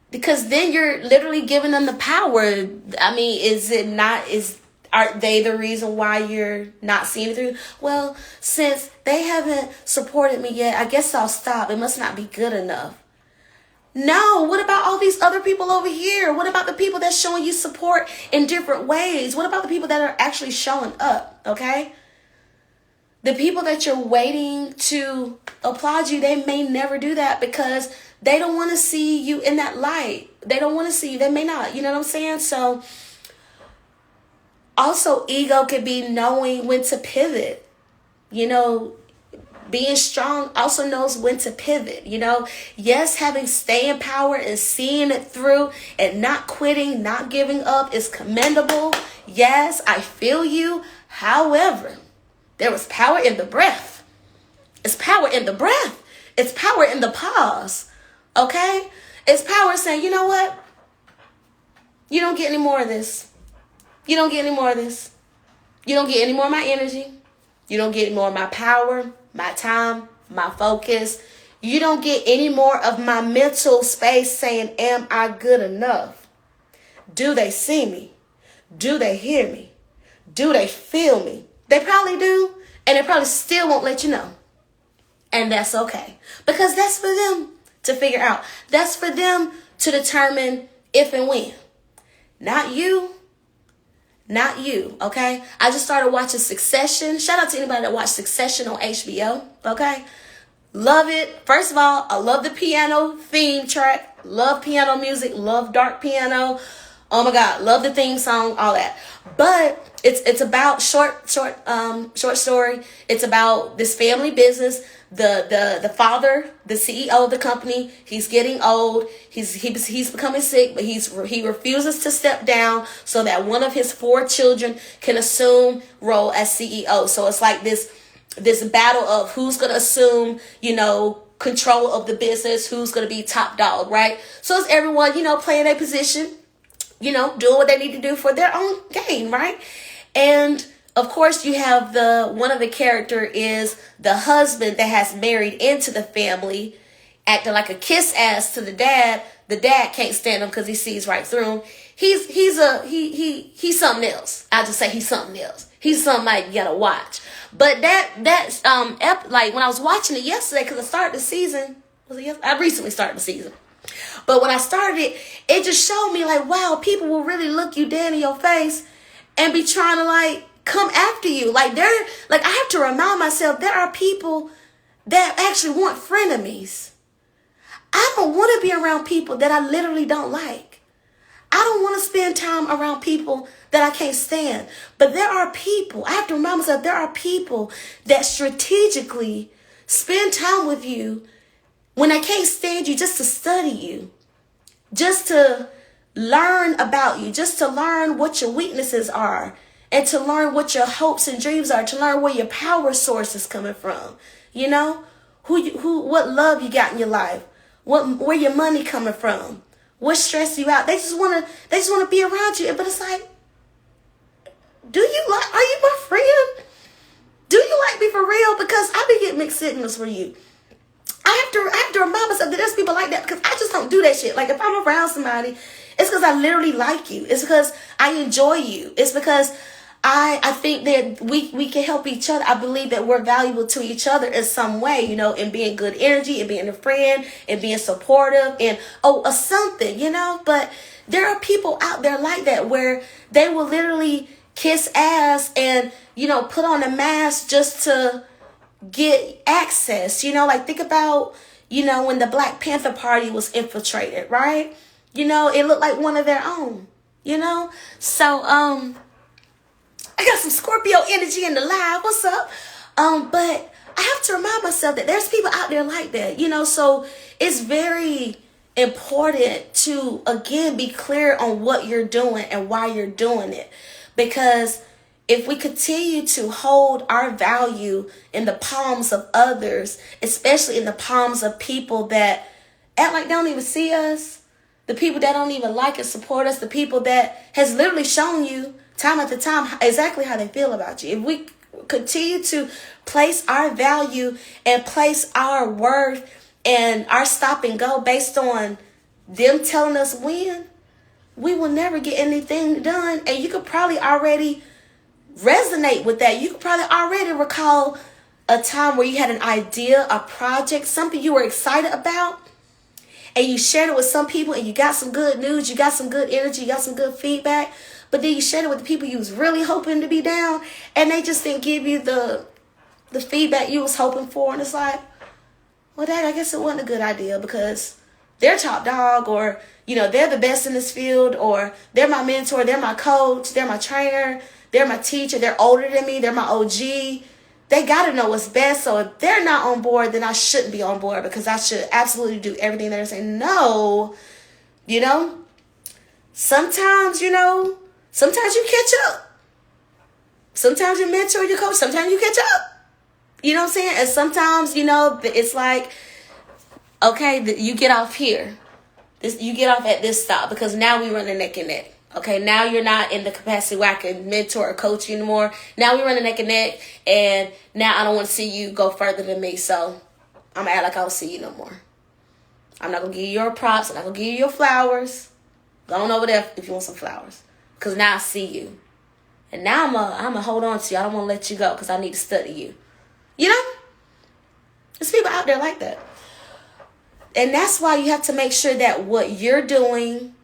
Because then you're literally giving them the power. I mean, aren't they the reason why you're not seeing it through? Well, since they haven't supported me yet, I guess I'll stop. It must not be good enough. No, what about all these other people over here? What about the people that's showing you support in different ways? What about the people that are actually showing up, okay? The people that you're waiting to applaud you, they may never do that because they don't want to see you in that light. They don't want to see you. They may not. You know what I'm saying? So also ego could be knowing when to pivot. You know, being strong also knows when to pivot. You know, yes, having staying power and seeing it through and not quitting, not giving up is commendable. Yes, I feel you. However, there was power in the breath. It's power in the breath. It's power in the pause. Okay? It's power saying, you know what? You don't get any more of this. You don't get any more of this. You don't get any more of my energy. You don't get any more of my power, my time, my focus. You don't get any more of my mental space saying, am I good enough? Do they see me? Do they hear me? Do they feel me? They probably do, and they probably still won't let you know. And that's okay, because that's for them to figure out. That's for them to determine if and when. Not you. Not you, okay? I just started watching Succession. Shout out to anybody that watched Succession on HBO, okay? Love it. First of all, I love the piano theme track. Love piano music. Love dark piano. Oh my God, love the theme song, all that. But it's about short story. It's about this family business. The father, the CEO of the company, he's getting old. He's becoming sick, but he refuses to step down so that one of his 4 children can assume role as CEO. So it's like this battle of who's gonna assume, control of the business, who's gonna be top dog, right? So it's everyone, playing their position, doing what they need to do for their own gain, right? And of course, you have one of the character is the husband that has married into the family, acting like a kiss ass to the dad. The dad can't stand him because he sees right through him. He's something else. I'll just say he's something else. He's something you gotta watch. But that's like when I was watching it yesterday, because I started the season. I recently started the season. But when I started it, it just showed me wow, people will really look you dead in your face and be trying to come after you. I have to remind myself there are people that actually want frenemies. I don't want to be around people that I literally don't like. I don't want to spend time around people that I can't stand. But there are people, I have to remind myself, there are people that strategically spend time with you when they can't stand you, just to study you, just to learn about you, just to learn what your weaknesses are, and to learn what your hopes and dreams are, to learn where your power source is coming from. What love you got in your life, where your money coming from, what stress you out. They just want to be around you. But it's like, are you my friend? Do you like me for real? Because I be getting mixed signals for you. I have to remind myself that there's people like that, because I just don't do that shit. If I'm around somebody, it's because I literally like you. It's because I enjoy you. It's because I think that we can help each other. I believe that we're valuable to each other in some way, in being good energy, and being a friend, and being supportive, and something, But there are people out there like that, where they will literally kiss ass and, put on a mask just to get access. Think about, when the Black Panther Party was infiltrated, right? It looked like one of their own, So, I got some Scorpio energy in the live. What's up? But I have to remind myself that there's people out there like that, so it's very important to, again, be clear on what you're doing and why you're doing it. Because if we continue to hold our value in the palms of others, especially in the palms of people that act like they don't even see us, the people that don't even like and support us, the people that has literally shown you time after time exactly how they feel about you. If we continue to place our value and place our worth and our stop and go based on them telling us when, we will never get anything done. And you could probably already resonate with that. You could probably already recall a time where you had an idea, a project, something you were excited about, and you shared it with some people, and you got some good news, you got some good energy, you got some good feedback. But then you shared it with the people you was really hoping to be down, and they just didn't give you the feedback you was hoping for. And it's like, well, Dad, I guess it wasn't a good idea, because they're top dog, or, they're the best in this field, or they're my mentor, they're my coach, they're my trainer, they're my teacher, they're older than me, they're my OG. They got to know what's best. So if they're not on board, then I shouldn't be on board, because I should absolutely do everything they're saying. No, sometimes, sometimes you catch up. Sometimes your mentor, your coach, sometimes you catch up. You know what I'm saying? And sometimes, it's like, okay, you get off here. You get off at this stop, because now we running neck and neck. Okay, now you're not in the capacity where I can mentor or coach you anymore. Now we're running neck and neck, and now I don't want to see you go further than me, so I'm going to act like I don't see you no more. I'm not going to give you your props. I'm not going to give you your flowers. Go on over there if you want some flowers. Because now I see you. And now I'm going to hold on to you. I don't want to let you go because I need to study you. You know? There's people out there like that. And that's why you have to make sure that what you're doing,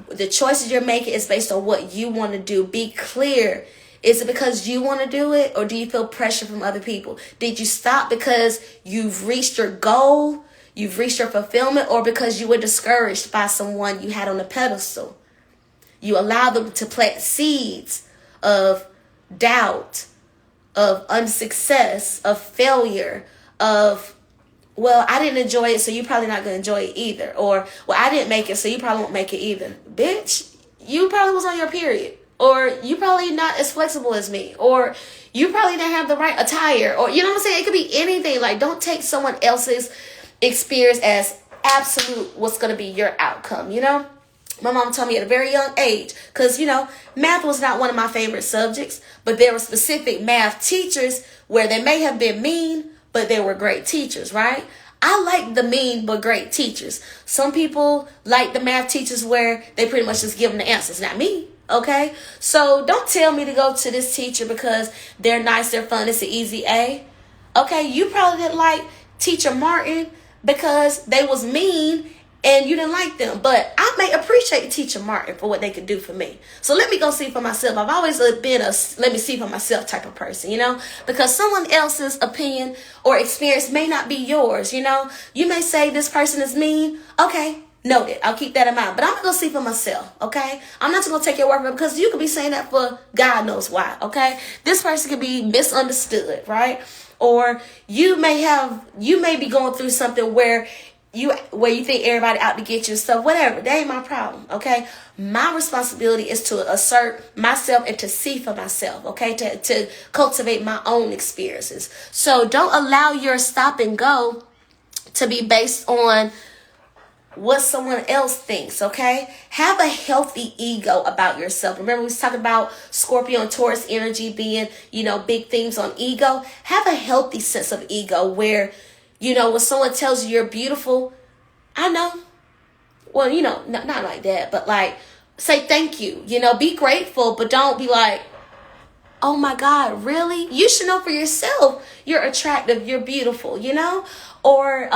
the choices you're making is based on what you want to do. Be clear. Is it because you want to do it, or do you feel pressure from other people? Did you stop because you've reached your goal, you've reached your fulfillment, or because you were discouraged by someone you had on a pedestal? You allow them to plant seeds of doubt, of unsuccess, of failure, of, well, I didn't enjoy it, so you're probably not going to enjoy it either. Or, well, I didn't make it, so you probably won't make it either. Bitch, you probably was on your period. Or you probably not as flexible as me. Or you probably didn't have the right attire. Or, you know what I'm saying? It could be anything. Like, don't take someone else's experience as absolute what's going to be your outcome, you know? My mom told me at a very young age, because, you know, math was not one of my favorite subjects, but there were specific math teachers where they may have been mean, but they were great teachers, right? I like the mean but great teachers. Some people like the math teachers where they pretty much just give them the answers, not me. Okay, so don't tell me to go to this teacher because they're nice, they're fun, it's an easy A. Okay, you probably didn't like Teacher Martin because they was mean and you didn't like them. But I may appreciate Teacher Martin for what they could do for me. So let me go see for myself. I've always been a let me see for myself type of person, you know, because someone else's opinion or experience may not be yours, you know. You may say this person is mean. Okay. Noted. I'll keep that in mind. But I'm going to see for myself, okay? I'm not just going to take your word for it because you could be saying that for God knows why, okay? This person could be misunderstood, right? Or you may be going through something where you think everybody out to get you and stuff, whatever. That ain't my problem, okay? My responsibility is to assert myself and to see for myself, okay? To cultivate my own experiences. So don't allow your stop and go to be based on what someone else thinks, okay? Have a healthy ego about yourself. Remember we was talking about Scorpio and Taurus energy being, you know, big themes on ego. Have a healthy sense of ego where, you know, when someone tells you you're beautiful, I know. Well, you know, not like that, but like, say thank you. You know, be grateful, but don't be like, oh my God, really? You should know for yourself you're attractive, you're beautiful, you know? Or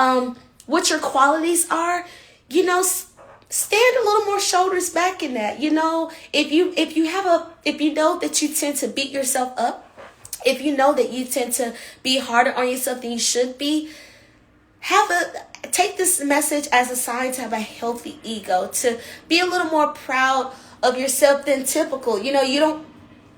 what your qualities are. You know, stand a little more shoulders back in that. You know, if you know that you tend to beat yourself up, if you know that you tend to be harder on yourself than you should be, take this message as a sign to have a healthy ego, to be a little more proud of yourself than typical. You know, you don't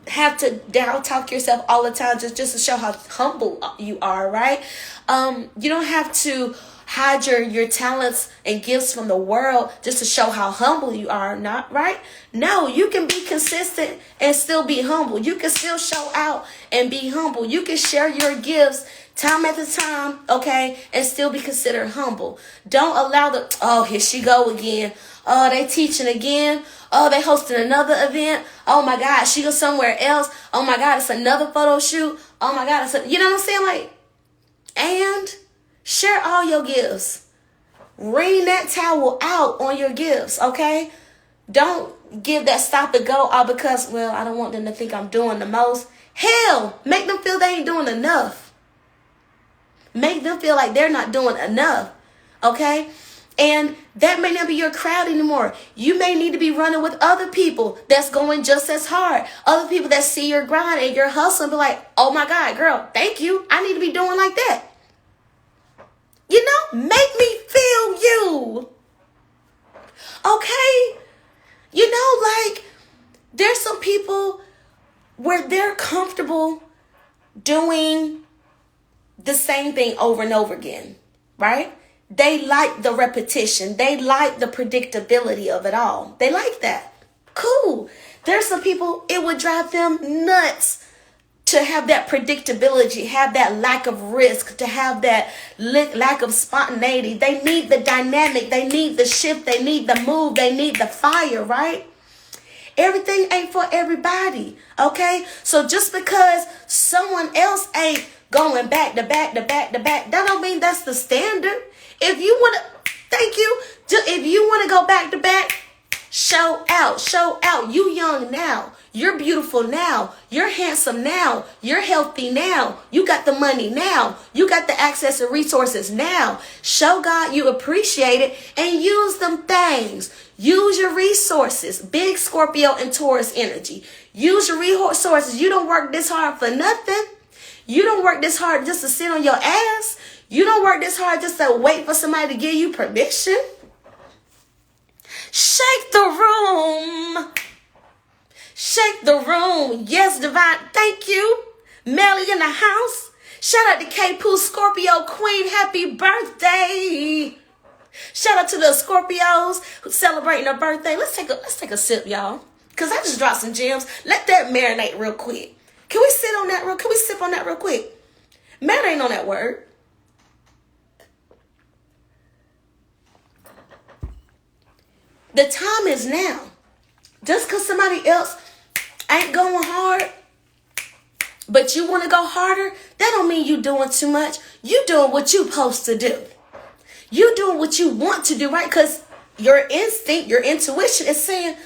have to down talk yourself all the time just to show how humble you are, right? You don't have to hide your talents and gifts from the world just to show how humble you are, not right? No, you can be consistent and still be humble. You can still show out and be humble. You can share your gifts time after time, okay, and still be considered humble. Don't allow here she go again. Oh, they teaching again. Oh, they hosting another event. Oh my God, she goes somewhere else. Oh my God, it's another photo shoot. Oh my God, you know what I'm saying? Like, and share all your gifts. Wring that towel out on your gifts, okay? Don't give that stop and go all because, well, I don't want them to think I'm doing the most. Hell, make them feel they ain't doing enough. Make them feel like they're not doing enough, okay? And that may not be your crowd anymore. You may need to be running with other people that's going just as hard. Other people that see your grind and your hustle and be like, oh my God, girl, thank you. I need to be doing like that. You know, make me feel you. Okay? You know, like, there's some people where they're comfortable doing the same thing over and over again, right? They like the repetition. They like the predictability of it all. They like that. Cool. There's some people, it would drive them nuts to have that predictability, have that lack of risk, to have that lack of spontaneity. They need the dynamic. They need the shift. They need the move. They need the fire, right? Everything ain't for everybody, okay? So just because someone else ain't going back to back to back to back, that don't mean that's the standard. If you want to, thank you. If you want to go back to back, show out, show out. You young now. You're beautiful now. You're handsome now. You're healthy now. You got the money now. You got the access and resources now. Show God you appreciate it and use them things. Use your resources. Big Scorpio and Taurus energy. Use your resources. You don't work this hard for nothing. You don't work this hard just to sit on your ass. You don't work this hard just to wait for somebody to give you permission. Shake the room. Shake the room. Yes, Divine. Thank you. Melly in the house. Shout out to K-Poo, Scorpio Queen. Happy birthday. Shout out to the Scorpios who celebrating their birthday. Let's take a sip, y'all. Because I just dropped some gems. Let that marinate real quick. Can we sit on that real? Can we sip on that real quick? Marinate on that word. The time is now. Just because somebody else ain't going hard, but you want to go harder, that don't mean you doing too much. You doing what you supposed to do. You doing what you want to do, right? Because your instinct, your intuition is saying,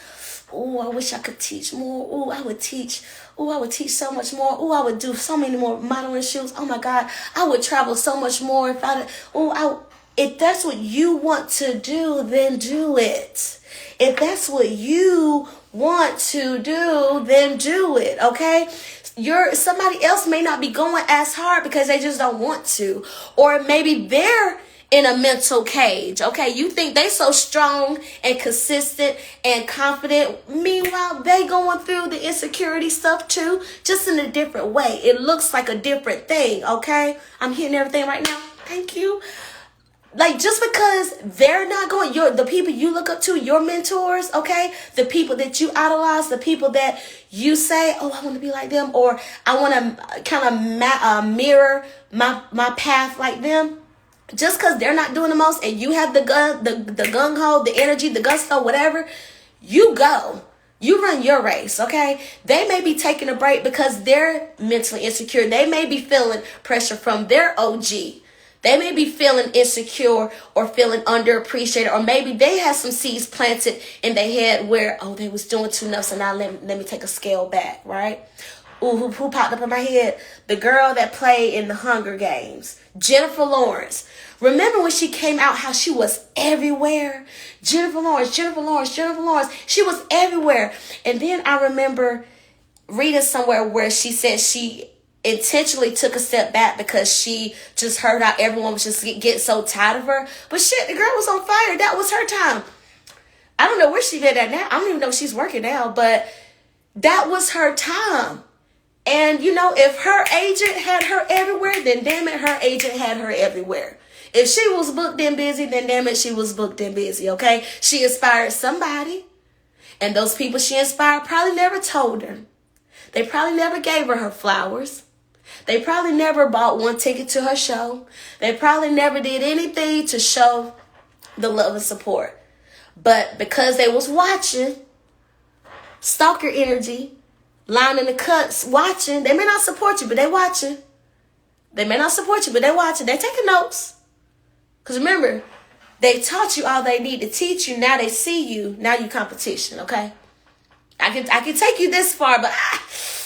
oh, I wish I could teach more. Oh, I would teach. Oh, I would teach so much more. Oh, I would do so many more modeling shoots. Oh my God, I would travel so much more if I. If that's what you want to do, then do it. If that's what you want to do, then do it, okay? Somebody else may not be going as hard because they just don't want to. Or maybe they're in a mental cage, okay? You think they so strong and consistent and confident. Meanwhile, they going through the insecurity stuff too, just in a different way. It looks like a different thing, okay? I'm hitting everything right now. Thank you. Like, just because they're not going, the people you look up to, your mentors, okay? The people that you idolize, the people that you say, oh, I want to be like them, or I want to kind of mirror my path like them. Just because they're not doing the most and you have the gung-ho, the energy, the gusto, whatever, you go. You run your race, okay? They may be taking a break because they're mentally insecure. They may be feeling pressure from their OG. They may be feeling insecure or feeling underappreciated, or maybe they had some seeds planted in their head where, oh, they was doing too much, so now let me take a scale back, right? Ooh, who popped up in my head? The girl that played in the Hunger Games, Jennifer Lawrence. Remember when she came out, how she was everywhere? Jennifer Lawrence. She was everywhere. And then I remember reading somewhere where she said she intentionally took a step back because she just heard how everyone was just get so tired of her. But shit, the girl was on fire. That was her time. I don't know where she been at now. I don't even know if she's working now, but that was her time. And you know, if her agent had her everywhere, then damn it, her agent had her everywhere. If she was booked and busy, then damn it, she was booked and busy, okay? She inspired somebody, and those people she inspired probably never told her. They probably never gave her flowers. They probably never bought one ticket to her show. They probably never did anything to show the love and support. But because they was watching, stalker energy, lining the cuts, watching, they may not support you, but they watching. They may not support you, but they watching. They taking notes. Because remember, they taught you all they need to teach you. Now they see you. Now you competition, okay? I can take you this far, but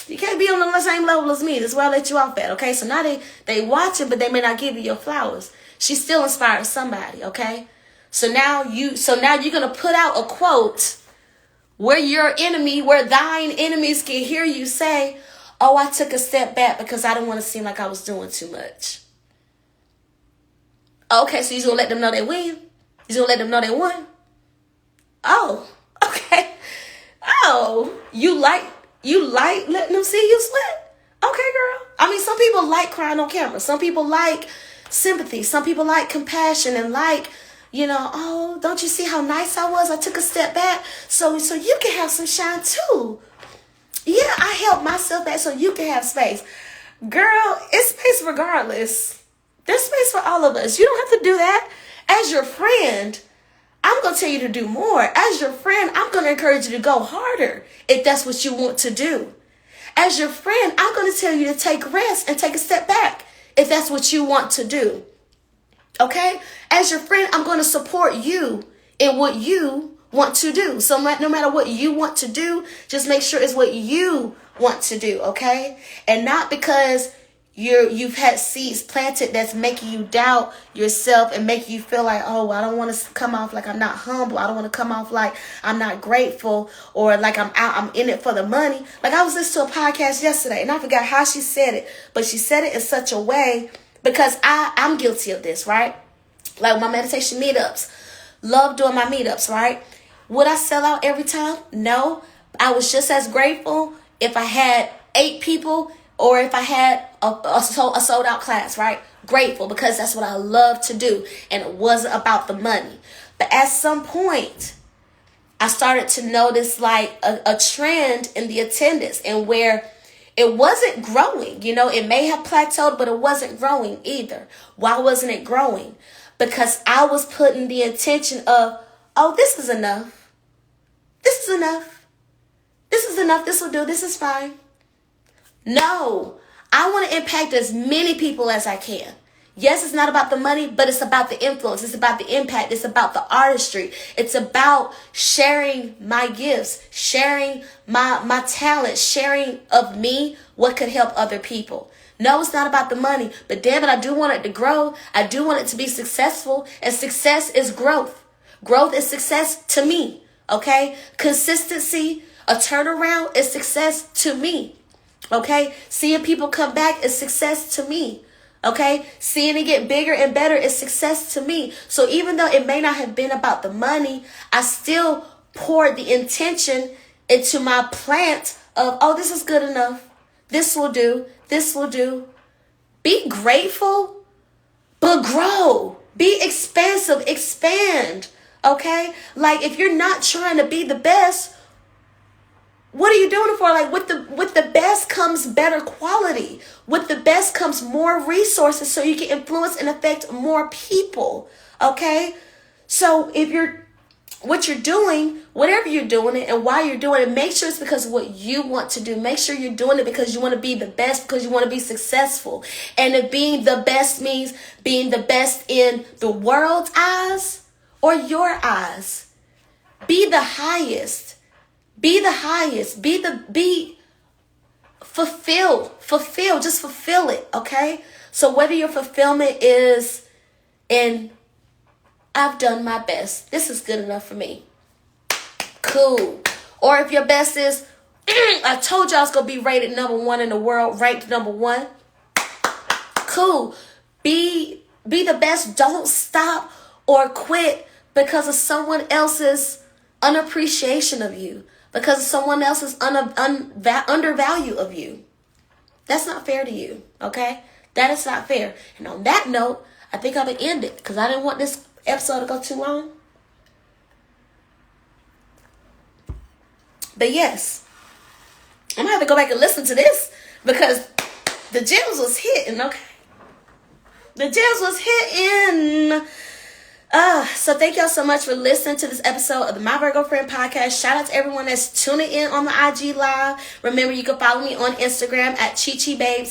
you can't be on the same level as me. That's where I let you off at, okay? So now they watch it, but they may not give you your flowers. She still inspires somebody, okay? So now you're gonna put out a quote where where thine enemies can hear you say, oh, I took a step back because I didn't want to seem like I was doing too much. Okay, so you're gonna let them know they win? You're gonna let them know they won? Oh, okay. Oh, you like letting them see you sweat? Okay, girl. I mean, some people like crying on camera. Some people like sympathy. Some people like compassion and like, oh, don't you see how nice I was? I took a step back so you can have some shine too. Yeah, I helped myself back so you can have space. Girl, it's space regardless. There's space for all of us. You don't have to do that. As your friend, I'm going to tell you to do more. As your friend, I'm going to encourage you to go harder if that's what you want to do. As your friend, I'm going to tell you to take rest and take a step back if that's what you want to do. Okay? As your friend, I'm going to support you in what you want to do. So no matter what you want to do, just make sure it's what you want to do, okay? And not because you've had seeds planted that's making you doubt yourself and making you feel like, oh, I don't want to come off like I'm not humble. I don't want to come off like I'm not grateful, or like I'm in it for the money. Like, I was listening to a podcast yesterday and I forgot how she said it, but she said it in such a way, because I'm guilty of this, right? Like my meditation meetups, love doing my meetups, right? Would I sell out every time? No. I was just as grateful if I had 8 people or if I had a sold out class, right? Grateful, because that's what I love to do. And it wasn't about the money. But at some point, I started to notice like a trend in the attendance, and where it wasn't growing. You know, it may have plateaued, but it wasn't growing either. Why wasn't it growing? Because I was putting the intention of, oh, this is enough. This is enough. This is enough. This will do. This is fine. No, I want to impact as many people as I can. Yes, it's not about the money, but it's about the influence. It's about the impact. It's about the artistry. It's about sharing my gifts, sharing my talent, sharing of me what could help other people. No, it's not about the money, but damn it, I do want it to grow. I do want it to be successful, and success is growth. Growth is success to me, okay? Consistency, a turnaround is success to me. Okay, seeing people come back is success to me. Okay, seeing it get bigger and better is success to me. So even though it may not have been about the money, I still poured the intention into my plant of, oh, this is good enough. This will do. This will do. Be grateful, but grow. Be expansive. Expand. Okay, like if you're not trying to be the best, what are you doing it for? Like with the best comes better quality. With the best comes more resources so you can influence and affect more people. Okay? So what you're doing, whatever you're doing it and why you're doing it, make sure it's because of what you want to do. Make sure you're doing it because you want to be the best, because you want to be successful. And if being the best means being the best in the world's eyes or your eyes, be the highest. Be the highest. Fulfill. Just fulfill it, okay? So whether your fulfillment is in, I've done my best, this is good enough for me, cool. Or if your best is, I told y'all it's going to be rated number 1 in the world, ranked number 1, cool. Be the best. Don't stop or quit because of someone else's unappreciation of you. Because someone else is undervalue of you. That's not fair to you, okay? That is not fair. And on that note, I think I'm going to end it because I didn't want this episode to go too long. But yes, I'm going to have to go back and listen to this because the gems was hitting, okay? The gems was hitting. So thank y'all so much for listening to this episode of the My Virgo Friend podcast. Shout out to everyone that's tuning in on the IG live. Remember, you can follow me on Instagram at CheCheBabe,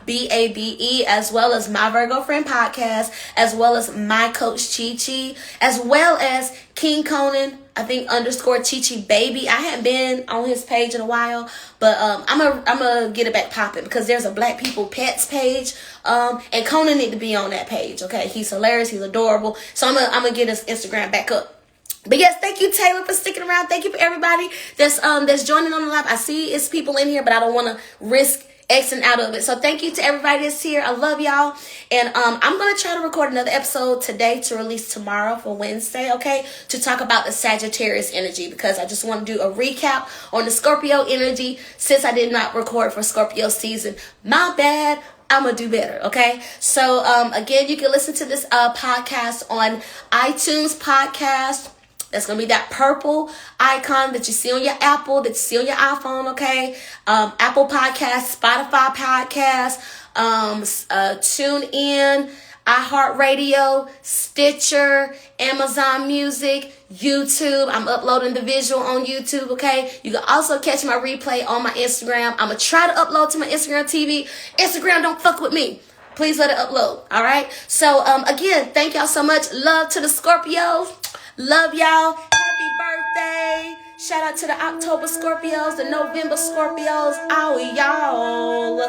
CheCheBabe, as well as My Virgo Friend podcast, as well as my coach CheChe, as well as King Conan, I think _ CheCheBaby. I haven't been on his page in a while, but I'm gonna get it back popping because there's a Black People Pets page, and Conan need to be on that page. Okay, he's hilarious, he's adorable. So I'm gonna get his Instagram back up. But yes, thank you, Taylor, for sticking around. Thank you for everybody that's joining on the live. I see it's people in here, but I don't want to risk Xing out of it. So thank you to everybody that's here. I love y'all. And I'm going to try to record another episode today to release tomorrow for Wednesday, okay? To talk about the Sagittarius energy, because I just want to do a recap on the Scorpio energy since I did not record for Scorpio season. My bad. I'm going to do better, okay? So, again, you can listen to this podcast on iTunes podcast. That's going to be that purple icon that you see on your Apple, that you see on your iPhone, okay? Apple Podcasts, Spotify Podcasts, Tune In, iHeartRadio, Stitcher, Amazon Music, YouTube. I'm uploading the visual on YouTube, okay? You can also catch my replay on my Instagram. I'm going to try to upload to my Instagram TV. Instagram, don't fuck with me. Please let it upload, all right? So, again, thank y'all so much. Love to the Scorpios. Love y'all. Happy birthday. Shout out to the October Scorpios, the November Scorpios. Oh, y'all.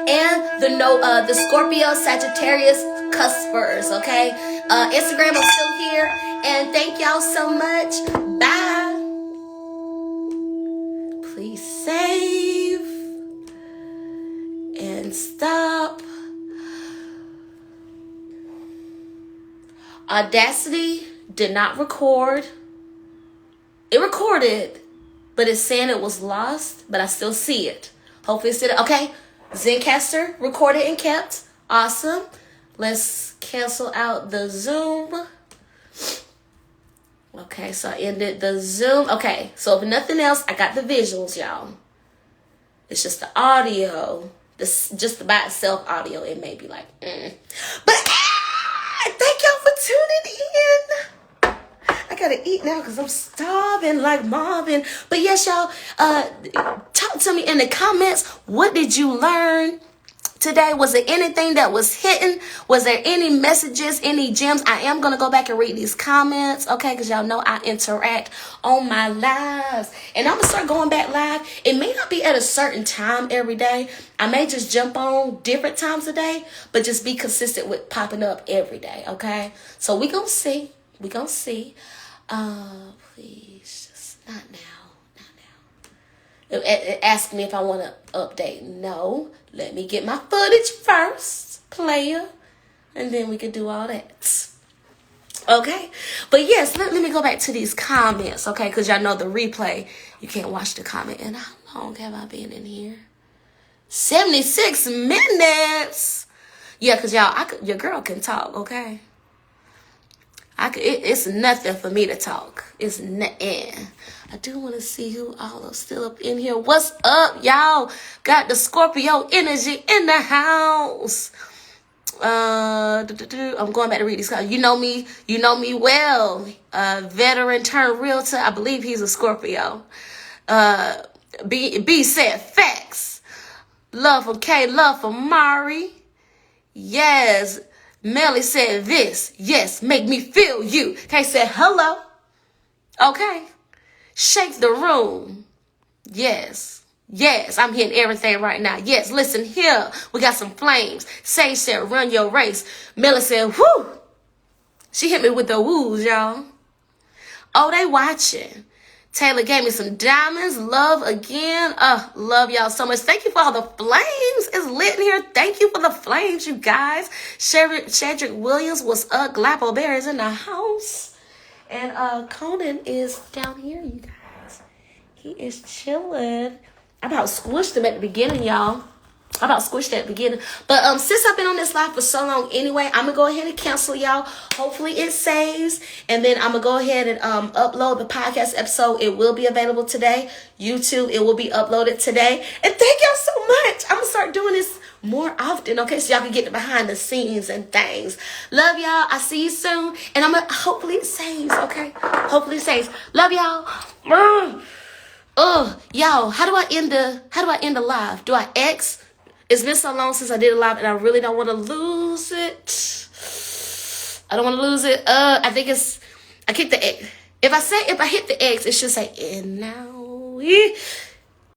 And the Scorpio Sagittarius cuspers, okay? Instagram is still here. And thank y'all so much. Bye. Please save and stop. Audacity did not record. It recorded, but it's saying it was lost, but I still see it. Hopefully it's still, okay? Zencaster recorded and kept. Awesome. Let's cancel out the Zoom. Okay, so I ended the Zoom. Okay, so if nothing else, I got the visuals, y'all. It's just the audio. Just by itself audio, it may be like, But thank y'all for tuning in. I gotta eat now because I'm starving like Marvin. But yes, y'all, talk to me in the comments. What did you learn today? Was there anything that was hidden? Was there any messages, any gems? I am going to go back and read these comments, okay? Because y'all know I interact on my lives. And I'm going to start going back live. It may not be at a certain time every day. I may just jump on different times a day, but just be consistent with popping up every day, okay? So we going to see. We going to see. Please, just not now. Ask me if I want to update. No. Let me get my footage first, player. And then we can do all that. Okay? But yes, let me go back to these comments, okay? Because y'all know the replay. You can't watch the comment. And how long have I been in here? 76 minutes. Yeah, because y'all, your girl can talk, okay? It's nothing for me to talk. It's nothing. I do want to see who all are still up in here. What's up, y'all? Got the Scorpio energy in the house. I'm going back to read these cards. You know me well. Veteran turned realtor. I believe he's a Scorpio. B said facts. Love from K, love from Mari. Yes. Melly said this. Yes, make me feel you. Kay said hello. Okay. Shake the room. Yes. Yes, I'm hitting everything right now. Yes, listen here. We got some flames. Sage said run your race. Melly said whoo. She hit me with the woos, y'all. Oh, they watching. Taylor gave me some diamonds. Love again. Love y'all so much. Thank you for all the flames. It's lit in here. Thank you for the flames, you guys. Shedrick Williams was up. Glappo Bear is in the house. And Conan is down here, you guys. He is chilling. I about squished him at the beginning, y'all. But since I've been on this live for so long anyway, I'm going to go ahead and cancel, y'all. Hopefully it saves. And then I'm going to go ahead and upload the podcast episode. It will be available today. YouTube, it will be uploaded today. And thank y'all so much. I'm going to start doing this more often, okay? So y'all can get the behind the scenes and things. Love y'all. I see you soon. And hopefully it saves, okay? Hopefully it saves. Love y'all. Y'all, how do I end the live? Do I X? It's been so long since I did a live, and I really don't want to lose it. I think I kicked the X. If I hit the X, it should say, and now